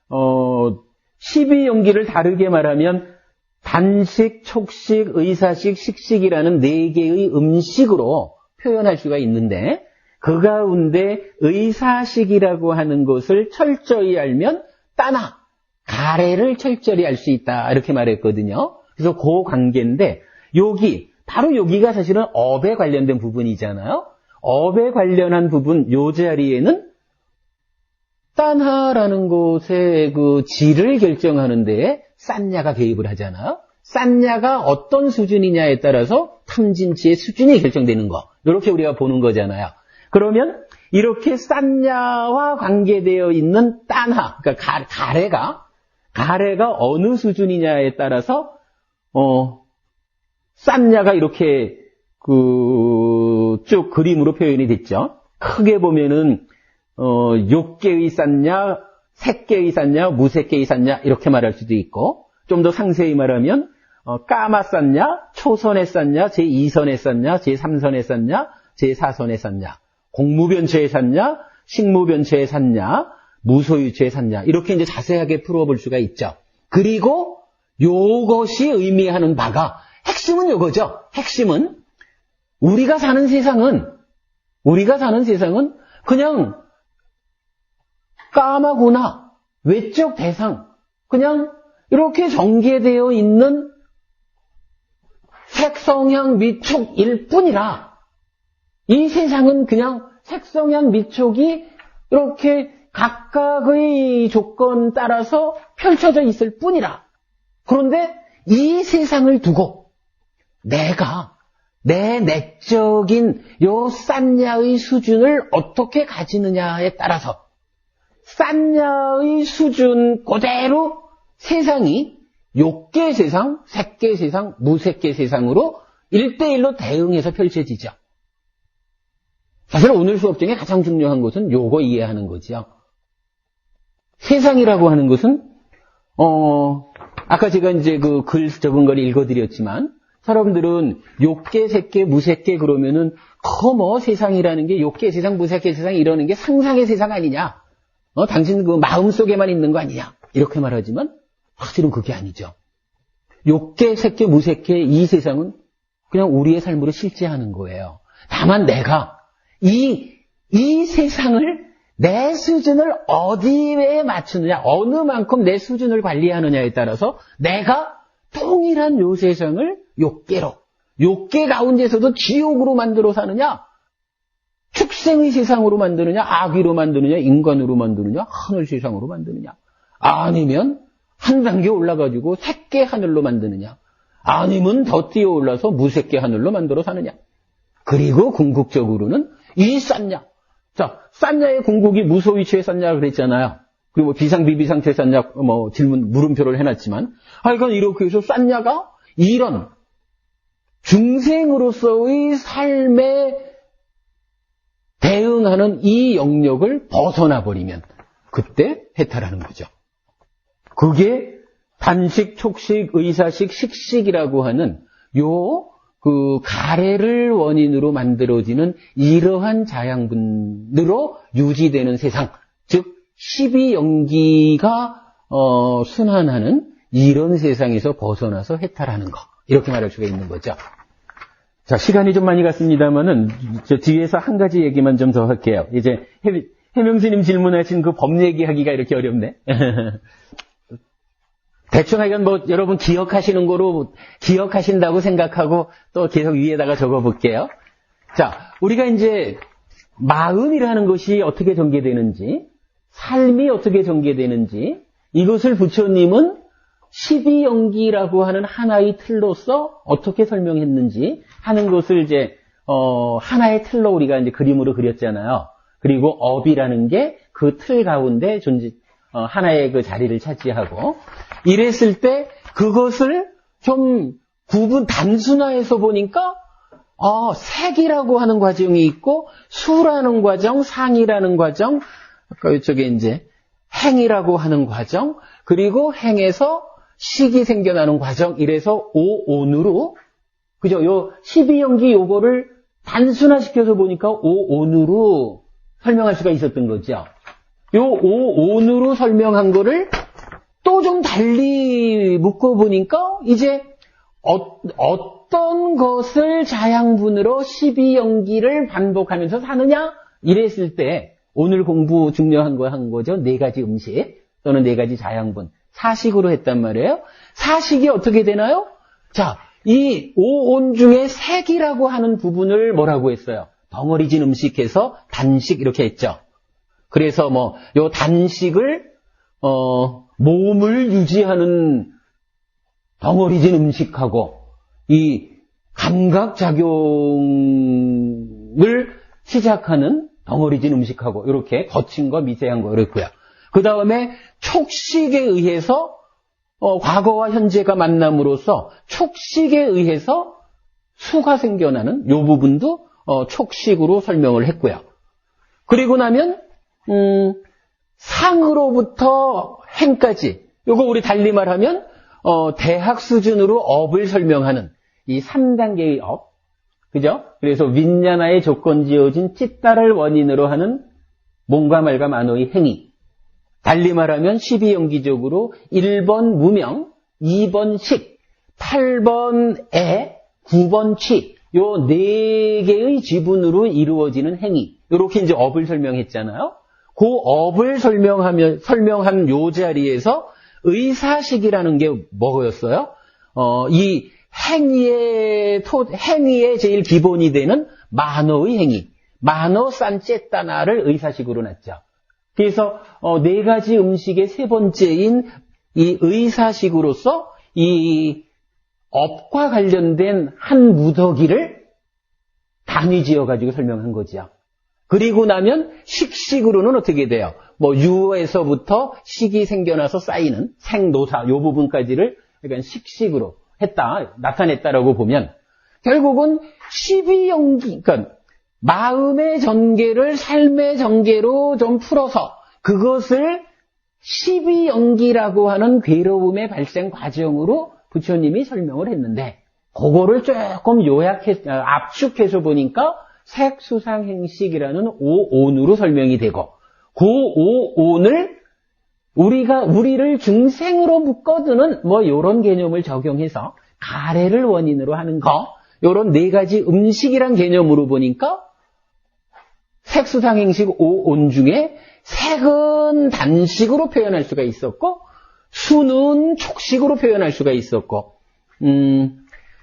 12용기를 다르게 말하면 단식, 촉식, 의사식, 식식이라는 4개의 음식으로 표현할 수가 있는데 그 가운데 의사식이라고 하는 것을 철저히 알면 따나, 가래를 철저히 알 수 있다 이렇게 말했거든요. 그래서 그 관계인데 바로 여기가 사실은 업에 관련된 부분이잖아요. 업에 관련한 부분 요 자리에는 딴하라는 곳의 그 질을 결정하는 데에 싼냐가 개입을 하잖아요. 싼냐가 어떤 수준이냐에 따라서 탐진치의 수준이 결정되는 거. 이렇게 우리가 보는 거잖아요. 그러면 이렇게 싼냐와 관계되어 있는 딴하, 그러니까 가래가 어느 수준이냐에 따라서 싼냐가 이렇게 쭉 그림으로 표현이 됐죠. 크게 보면은 6개의 쌌냐, 3개의 쌌냐, 무색개의 쌌냐 이렇게 말할 수도 있고 좀 더 상세히 말하면 까마 쌌냐, 초선에 쌌냐, 제2선에 쌌냐, 제3선에 쌌냐, 제4선에 쌌냐, 공무변처에 쌌냐, 식무변처에 쌌냐, 무소유처에 쌌냐 이렇게 이제 자세하게 풀어볼 수가 있죠. 그리고 요것이 의미하는 바가 핵심은 요거죠. 핵심은 우리가 사는 세상은 그냥 까마구나 외적 대상 그냥 이렇게 전개되어 있는 색성향 미촉일 뿐이라 이 세상은 그냥 색성향 미촉이 이렇게 각각의 조건 따라서 펼쳐져 있을 뿐이라. 그런데 이 세상을 두고 내가 내 내적인 요 싼냐의 수준을 어떻게 가지느냐에 따라서 싼냐의 수준 그대로 세상이 6개 세상, 3개 세상, 무색개 세상으로 1대1로 대응해서 펼쳐지죠. 사실 오늘 수업 중에 가장 중요한 것은 요거 이해하는 거죠. 세상이라고 하는 것은 아까 제가 이제 그 글 적은 걸 읽어드렸지만 사람들은 6개, 3개, 무색개 그러면은 뭐 세상이라는 게 6개 세상, 무색개 세상 이러는 게 상상의 세상 아니냐? 당신 그 마음속에만 있는 거 아니냐? 이렇게 말하지만 사실은 그게 아니죠. 6개, 3개, 무색개 이 세상은 그냥 우리의 삶으로 실제하는 거예요. 다만 내가 이 세상을 내 수준을 어디에 맞추느냐, 어느 만큼 내 수준을 관리하느냐에 따라서 내가 통일한 요 세상을 6개로, 욕계 가운데서도 지옥으로 만들어 사느냐? 축생의 세상으로 만드느냐? 악의로 만드느냐? 인간으로 만드느냐? 하늘 세상으로 만드느냐? 아니면 한 단계 올라가지고 색계 하늘로 만드느냐? 아니면 더 뛰어 올라서 무색계 하늘로 만들어 사느냐? 그리고 궁극적으로는 이 쌌냐? 자, 쌌냐의 궁극이 무소 위치에 쌌냐 그랬잖아요. 그리고 비상, 비비상, 최쌌냐, 물음표를 해놨지만, 하여간 이렇게 해서 쌌냐가 이런 중생으로서의 삶에 대응하는 이 영역을 벗어나버리면, 그때 해탈하는 거죠. 그게 단식, 촉식, 의사식, 식식이라고 하는 가래를 원인으로 만들어지는 이러한 자양분으로 유지되는 세상, 즉 12영기가 순환하는 이런 세상에서 벗어나서 해탈하는 거, 이렇게 말할 수가 있는 거죠. 자, 시간이 좀 많이 갔습니다만은 저 뒤에서 한 가지 얘기만 좀 더 할게요. 이제 해명스님 질문하신 그 법 얘기하기가 이렇게 어렵네. 대충 하여간 여러분 기억하시는 거로 기억하신다고 생각하고 또 계속 위에다가 적어볼게요. 자, 우리가 이제 마음이라는 것이 어떻게 전개되는지, 삶이 어떻게 전개되는지, 이것을 부처님은 12영기라고 하는 하나의 틀로서 어떻게 설명했는지 하는 것을 이제 하나의 틀로 우리가 이제 그림으로 그렸잖아요. 그리고 업이라는 게 그 틀 가운데 하나의 그 자리를 차지하고, 이랬을 때 그것을 좀 단순화해서 보니까 색이라고 하는 과정이 있고, 수라는 과정, 상이라는 과정, 아까 이쪽에 이제 행이라고 하는 과정, 그리고 행에서 식이 생겨나는 과정, 이래서 오온으로, 그죠? 요 12영기 요거를 단순화시켜서 보니까 오온으로 설명할 수가 있었던 거죠. 요 오온으로 설명한 거를 또 좀 달리 묶어보니까 이제 어떤 것을 자양분으로 12영기를 반복하면서 사느냐? 이랬을 때 오늘 공부 중요한 거 한 거죠. 4가지 음식 또는 4가지 자양분. 사식으로 했단 말이에요. 사식이 어떻게 되나요? 자, 이 오온 중에 색이라고 하는 부분을 뭐라고 했어요? 덩어리진 음식해서 단식 이렇게 했죠. 그래서 요 단식을 몸을 유지하는 덩어리진 음식하고 이 감각작용을 시작하는 덩어리진 음식하고 이렇게 거친 거, 미세한 거 이렇고요. 그 다음에 촉식에 의해서 과거와 현재가 만남으로써 촉식에 의해서 수가 생겨나는 요 부분도 촉식으로 설명을 했고요. 그리고 나면 상으로부터 행까지, 요거 우리 달리 말하면 대학 수준으로 업을 설명하는 이 3단계의 업, 그죠? 그래서 윈냐나의 조건 지어진 찌따를 원인으로 하는 몸과 말과 만호의 행위. 달리 말하면 12영기적으로 1번 무명, 2번 식, 8번 애, 9번 취, 요 4개의 지분으로 이루어지는 행위. 이렇게 이제 업을 설명했잖아요. 그 업을 설명한 요 자리에서 의사식이라는 게 뭐였어요? 이 행위의 제일 기본이 되는 만호의 행위. 만호 산제따나를 의사식으로 놨죠. 그래서 4가지 음식의 3번째인 이 의사식으로서 이 업과 관련된 한 무더기를 단위 지어가지고 설명한 거죠. 그리고 나면 식식으로는 어떻게 돼요? 유에서부터 식이 생겨나서 쌓이는 생노사, 요 부분까지를 약간 식식으로 나타냈다라고 보면, 결국은 12영기, 그러니까 마음의 전개를 삶의 전개로 좀 풀어서 그것을 12영기라고 하는 괴로움의 발생 과정으로 부처님이 설명을 했는데, 그거를 조금 압축해서 보니까 색수상행식이라는 오온으로 설명이 되고, 그 오온을 우리를 중생으로 묶어두는 요런 개념을 적용해서 가래를 원인으로 하는 거, 요런 4가지 음식이란 개념으로 보니까 색수상행식 오온 중에 색은 단식으로 표현할 수가 있었고, 수는 촉식으로 표현할 수가 있었고,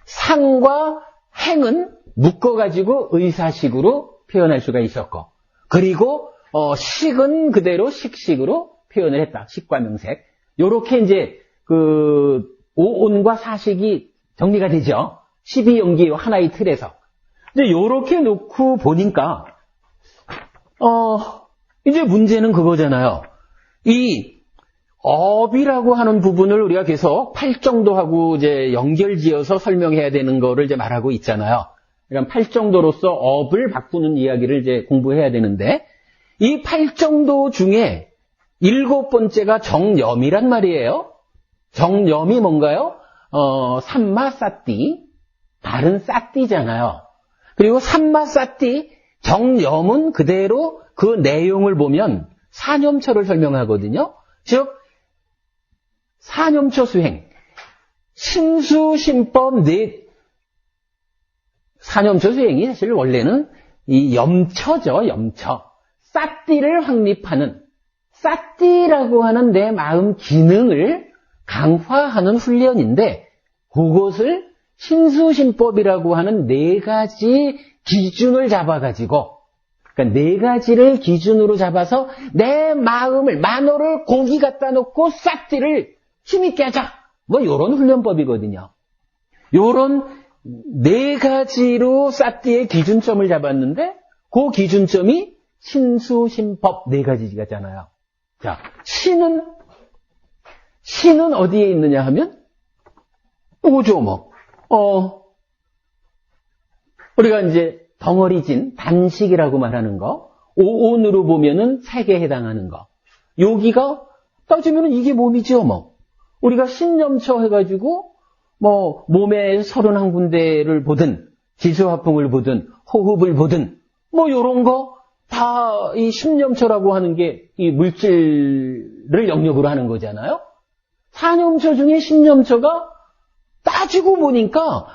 상과 행은 묶어가지고 의사식으로 표현할 수가 있었고, 그리고 식은 그대로 식식으로 표현을 했다. 식과 명색. 요렇게 이제 그 오온과 사식이 정리가 되죠. 12연기 하나의 틀에서. 이제 요렇게 놓고 보니까 이제 문제는 그거잖아요. 이 업이라고 하는 부분을 우리가 계속 팔정도하고 이제 연결지어서 설명해야 되는 거를 이제 말하고 있잖아요. 그러니까 팔정도로서 업을 바꾸는 이야기를 이제 공부해야 되는데, 이 팔정도 중에 7번째가 정염이란 말이에요. 정염이 뭔가요? 삼마사띠, 다른 싸띠잖아요. 그리고 삼마사띠, 정염은 그대로 그 내용을 보면 사념처를 설명하거든요. 즉 사념처 수행, 신수신법 사념처 수행이 사실 원래는 이 염처죠. 염처. 싸띠를 확립하는, 싸띠라고 하는 내 마음 기능을 강화하는 훈련인데, 그것을 신수신법이라고 하는 4가지 기준을 잡아가지고, 그러니까 4가지를 기준으로 잡아서 내 마음을, 만호를 고기 갖다 놓고 싸띠를 힘있게 하자. 뭐 요런 훈련법이거든요. 요런 4가지로 싸띠의 기준점을 잡았는데, 그 기준점이 신수신법 4가지잖아요. 자, 신은 어디에 있느냐 하면, 오죠, 뭐. 우리가 이제 덩어리진, 단식이라고 말하는 거, 오온으로 보면은 색에 해당하는 거. 여기가 따지면은 이게 몸이죠, 뭐. 우리가 신념처 해가지고, 뭐, 몸의 31군데를 보든, 지수화풍을 보든, 호흡을 보든, 뭐, 요런 거, 다 이 신념처라고 하는 게 이 물질을 영역으로 하는 거잖아요. 사념처 중에 신념처가 따지고 보니까,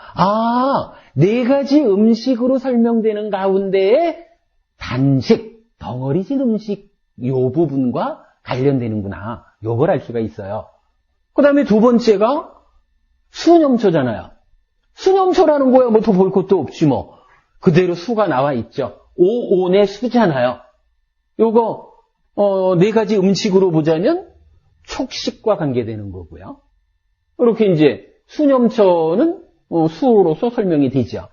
4가지 음식으로 설명되는 가운데에 단식, 덩어리진 음식, 요 부분과 관련되는구나. 요걸 알 수가 있어요. 그 다음에 2번째가 수념처잖아요. 수념처라는 거야 뭐 더 볼 것도 없지 뭐. 그대로 수가 나와 있죠. 오온의 수잖아요. 요거 4가지 음식으로 보자면 촉식과 관계되는 거고요. 이렇게 이제 수념처는 수로서 설명이 되죠.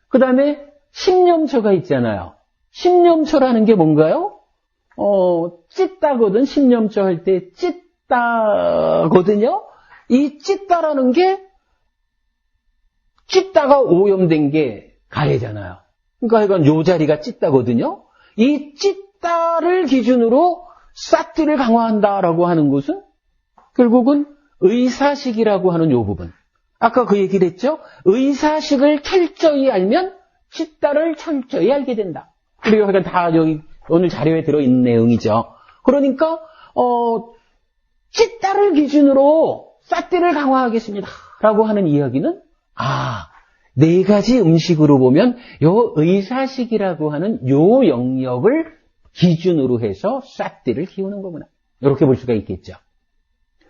그 다음에 심념처가 있잖아요. 심념처라는 게 뭔가요? 찢다거든. 심념처 할 때 찢다거든요. 이 찢다라는 게 찢다가 오염된 게 가해잖아요. 그러니까 이건 요 자리가 찢다거든요. 이 찢다를 기준으로 싸띠를 강화한다라고 하는 것은 결국은 의사식이라고 하는 요 부분. 아까 그 얘기를 했죠. 의사식을 철저히 알면 찢다를 철저히 알게 된다. 그리고 그러니까 다 여기 오늘 자료에 들어있는 내용이죠. 그러니까 찢다를 기준으로 싸띠를 강화하겠습니다 라고 하는 이야기는 4가지 음식으로 보면 요 의사식이라고 하는 요 영역을 기준으로 해서 싸띠를 키우는 거구나. 이렇게 볼 수가 있겠죠.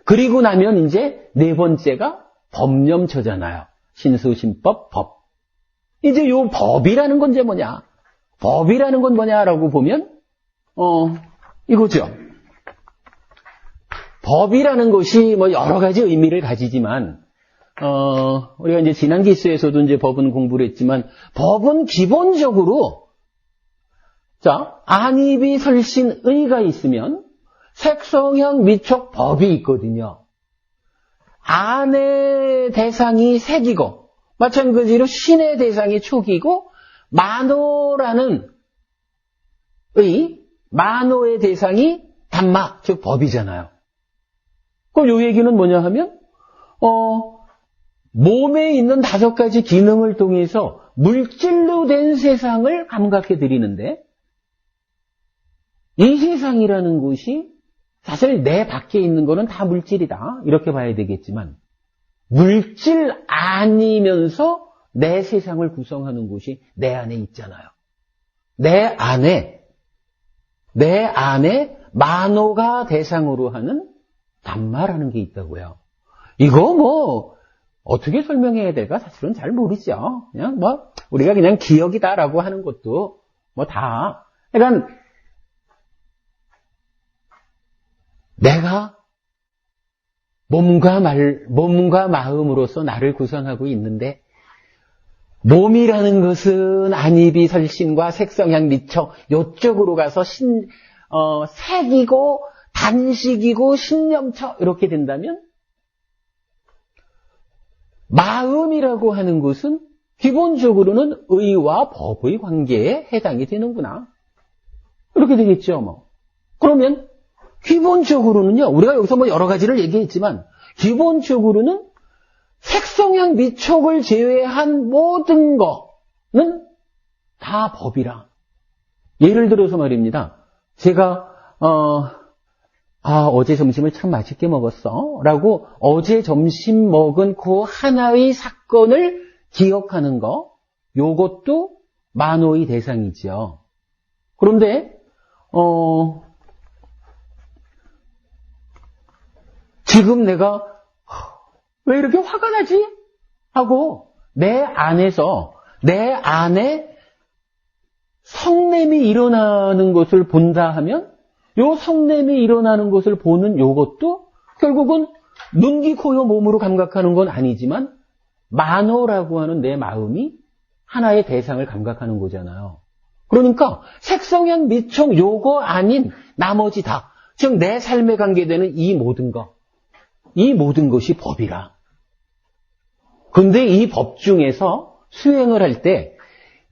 그리고 나면 이제 4번째가 법념처잖아요. 신수신법, 법. 이제 요 법이라는 건 이제 뭐냐? 법이라는 건 뭐냐라고 보면 이거죠. 법이라는 것이 뭐 여러 가지 의미를 가지지만 우리가 이제 지난 기수에서도 이제 법은 공부를 했지만, 법은 기본적으로, 자, 안입이 설신의가 있으면 색성형 미촉 법이 있거든요. 안의 대상이 색이고, 마찬가지로 신의 대상이 촉이고, 만호라는 만호의 대상이 담마, 즉 법이잖아요. 그럼 요 얘기는 뭐냐 하면, 몸에 있는 5가지 기능을 통해서 물질로 된 세상을 감각해 드리는데, 이 세상이라는 것이 사실 내 밖에 있는 거는 다 물질이다. 이렇게 봐야 되겠지만, 물질 아니면서 내 세상을 구성하는 것이 내 안에 있잖아요. 내 안에 만호가 대상으로 하는 담마라는 게 있다고요. 이거 뭐 어떻게 설명해야 될까 사실은 잘 모르죠. 그냥 뭐 우리가 그냥 기억이다라고 하는 것도 뭐 다. 그러니까 내가 몸과 마음으로서 나를 구성하고 있는데 몸이라는 것은 안입이 설신과 색성향 미처 요쪽으로 가서 색이고 단식이고 신념처 이렇게 된다면 마음이라고 하는 것은 기본적으로는 의와 법의 관계에 해당이 되는구나. 이렇게 되겠죠, 뭐. 그러면 기본적으로는요, 우리가 여기서 뭐 여러 가지를 얘기했지만 기본적으로는 색성향 미촉을 제외한 모든 거는 다 법이라. 예를 들어서 말입니다. 제가 어제 점심을 참 맛있게 먹었어 라고 어제 점심 먹은 그 하나의 사건을 기억하는 거, 요것도 만호의 대상이죠. 그런데 지금 내가 왜 이렇게 화가 나지? 하고 내 안에 성냄이 일어나는 것을 본다 하면 요 성냄이 일어나는 것을 보는 요것도 결국은 눈, 귀, 코, 요 몸으로 감각하는 건 아니지만 만호라고 하는 내 마음이 하나의 대상을 감각하는 거잖아요. 그러니까 색성향 미촉 요거 아닌 나머지 다, 즉 내 삶에 관계되는 이 모든 것이 법이라. 근데 이 법 중에서 수행을 할 때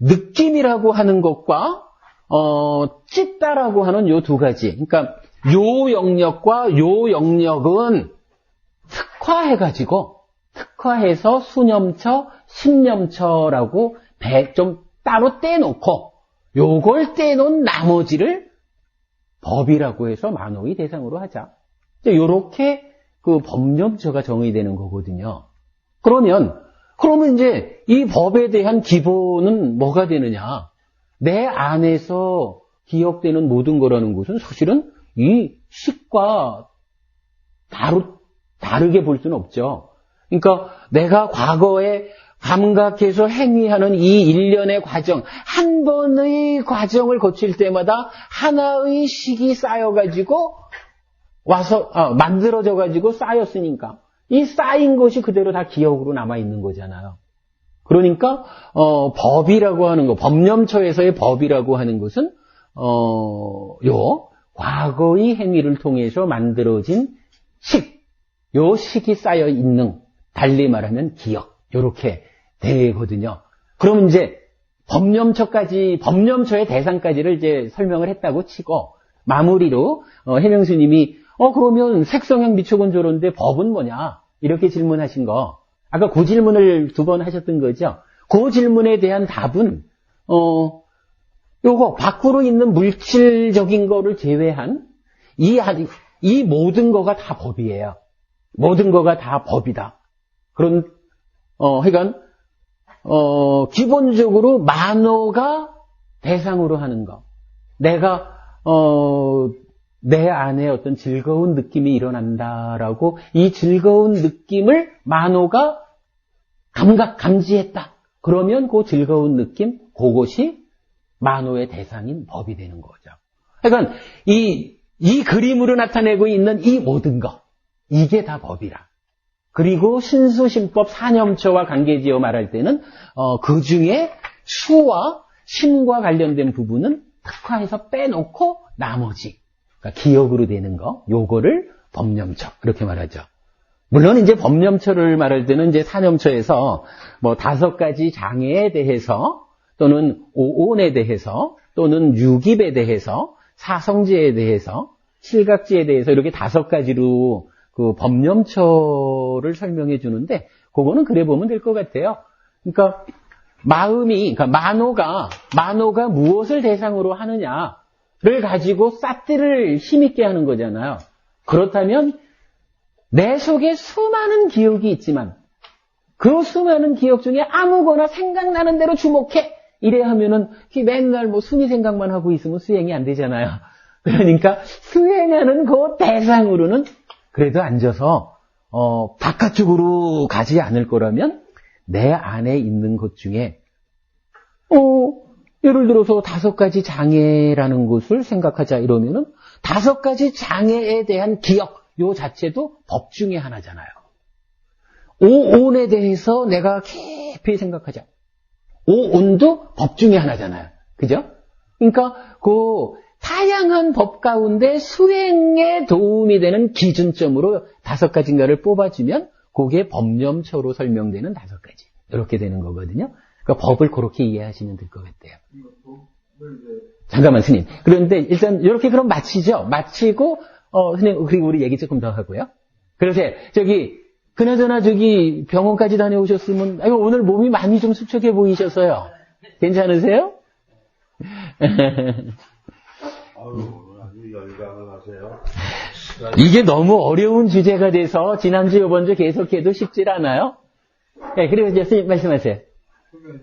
느낌이라고 하는 것과 찢다라고 하는 요 두 가지. 그러니까 요 영역과 요 영역은 특화해서 수념처, 신념처라고 좀 따로 떼놓고 요걸 떼놓은 나머지를 법이라고 해서 만호의 대상으로 하자. 요렇게 그 법념처가 정의되는 거거든요. 그러면 이제 이 법에 대한 기본은 뭐가 되느냐? 내 안에서 기억되는 모든 거라는 것은 사실은 이 식과 다르게 볼 수는 없죠. 그러니까 내가 과거에 감각해서 행위하는 이 일련의 과정, 한 번의 과정을 거칠 때마다 하나의 식이 쌓여가지고 만들어져가지고 쌓였으니까 이 쌓인 것이 그대로 다 기억으로 남아있는 거잖아요. 그러니까 법이라고 하는 거, 법념처에서의 법이라고 하는 것은 과거의 행위를 통해서 만들어진 요 식이 쌓여 있는, 달리 말하면 기억, 요렇게 되거든요. 그럼 이제 법념처의 대상까지를 이제 설명을 했다고 치고 마무리로 해명스님이 그러면 색성향 미촉은 저런데 법은 뭐냐? 이렇게 질문하신 거. 아까 그 질문을 2번 하셨던 거죠. 그 질문에 대한 답은 요거 밖으로 있는 물질적인 거를 제외한 이 모든 거가 다 법이에요. 모든 거가 다 법이다. 그러니까 기본적으로 만호가 대상으로 하는 거. 내가 내 안에 어떤 즐거운 느낌이 일어난다라고 이 즐거운 느낌을 만호가 감지했다. 그러면 그 즐거운 느낌, 그것이 만호의 대상인 법이 되는 거죠. 그러니까 이 그림으로 나타내고 있는 이 모든 것, 이게 다 법이라. 그리고 신수신법 사념처와 관계지어 말할 때는 그 중에 수와 신과 관련된 부분은 특화해서 빼놓고 나머지, 그러니까 기억으로 되는 거, 요거를 법념처 이렇게 말하죠. 물론 이제 법념처를 말할 때는 이제 사념처에서 뭐 5가지 장애에 대해서 또는 오온에 대해서 또는 유깁에 대해서 사성지에 대해서 칠각지에 대해서 이렇게 5가지로 그 법념처를 설명해 주는데 그거는 그래 보면 될 것 같아요. 그러니까 그러니까 만호가 무엇을 대상으로 하느냐를 가지고 싹들을 힘있게 하는 거잖아요. 그렇다면 내 속에 수많은 기억이 있지만 그 수많은 기억 중에 아무거나 생각나는 대로 주목해. 이래 하면은 맨날 뭐 순위 생각만 하고 있으면 수행이 안 되잖아요. 그러니까 수행하는 그 대상으로는 그래도 앉아서 바깥쪽으로 가지 않을 거라면 내 안에 있는 것 중에 예를 들어서 5가지 장애라는 것을 생각하자 이러면은 5가지 장애에 대한 기억, 요 자체도 법 중에 하나잖아요. 오온에 대해서 내가 깊이 생각하자. 오온도 법 중에 하나잖아요. 그죠? 그러니까 그 다양한 법 가운데 수행에 도움이 되는 기준점으로 5가지인가를 뽑아주면 그게 법념처로 설명되는 5가지. 이렇게 되는 거거든요. 그러니까 법을 그렇게 이해하시면 될 것 같아요. 잠깐만, 스님. 그런데 일단 이렇게 그럼 마치죠. 마치고 스님 그리고 우리 얘기 조금 더 하고요. 그래서 그나저나 병원까지 다녀오셨으면 오늘 몸이 많이 좀 수척해 보이셔서요. 괜찮으세요? 아주 열광을 하세요. 이게 너무 어려운 주제가 돼서 지난주 이번주 계속해도 쉽질 않아요. 네, 그리고 이제 스님 말씀하세요. 그러면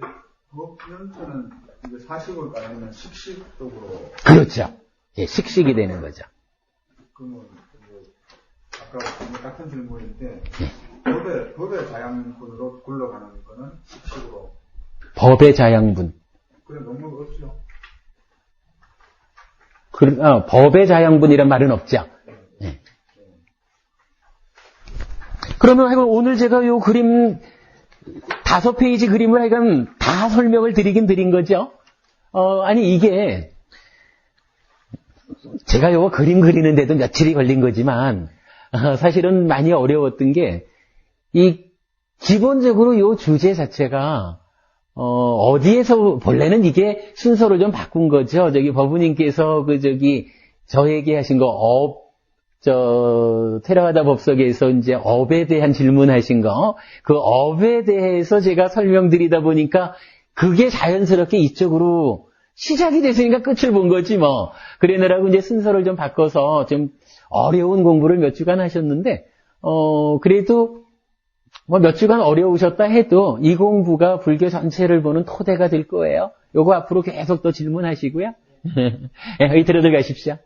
법연수는 사식을 가리면 식식 쪽으로. 그렇죠. 예, 식식이 되는 거죠. 그러면 아까 같은 질문인데 법의 자양분으로 굴러가는 거는 식식으로. 법의 자양분. 그래 너무 없죠. 법의 자양분이란 말은 없죠. 네. 그러면 오늘 제가 요 그림 5페이지 그림을 하여간 다 설명을 드린 거죠. 아니 이게 제가 요거 그림 그리는데도 며칠이 걸린 거지만 사실은 많이 어려웠던 게 기본적으로 요 주제 자체가 어디에서 본래는 이게 순서를 좀 바꾼 거죠. 법우님께서 저에게 하신 테라와다 법석에서 이제 업에 대한 질문하신 그 업에 대해서 제가 설명드리다 보니까 그게 자연스럽게 이쪽으로 시작이 됐으니까 끝을 본 거지 뭐. 그러느라고 이제 순서를 좀 바꿔서 좀 어려운 공부를 몇 주간 하셨는데, 그래도 몇 주간 어려우셨다 해도 이 공부가 불교 전체를 보는 토대가 될 거예요. 요거 앞으로 계속 또 질문하시고요. 예, 들어들 가십시오.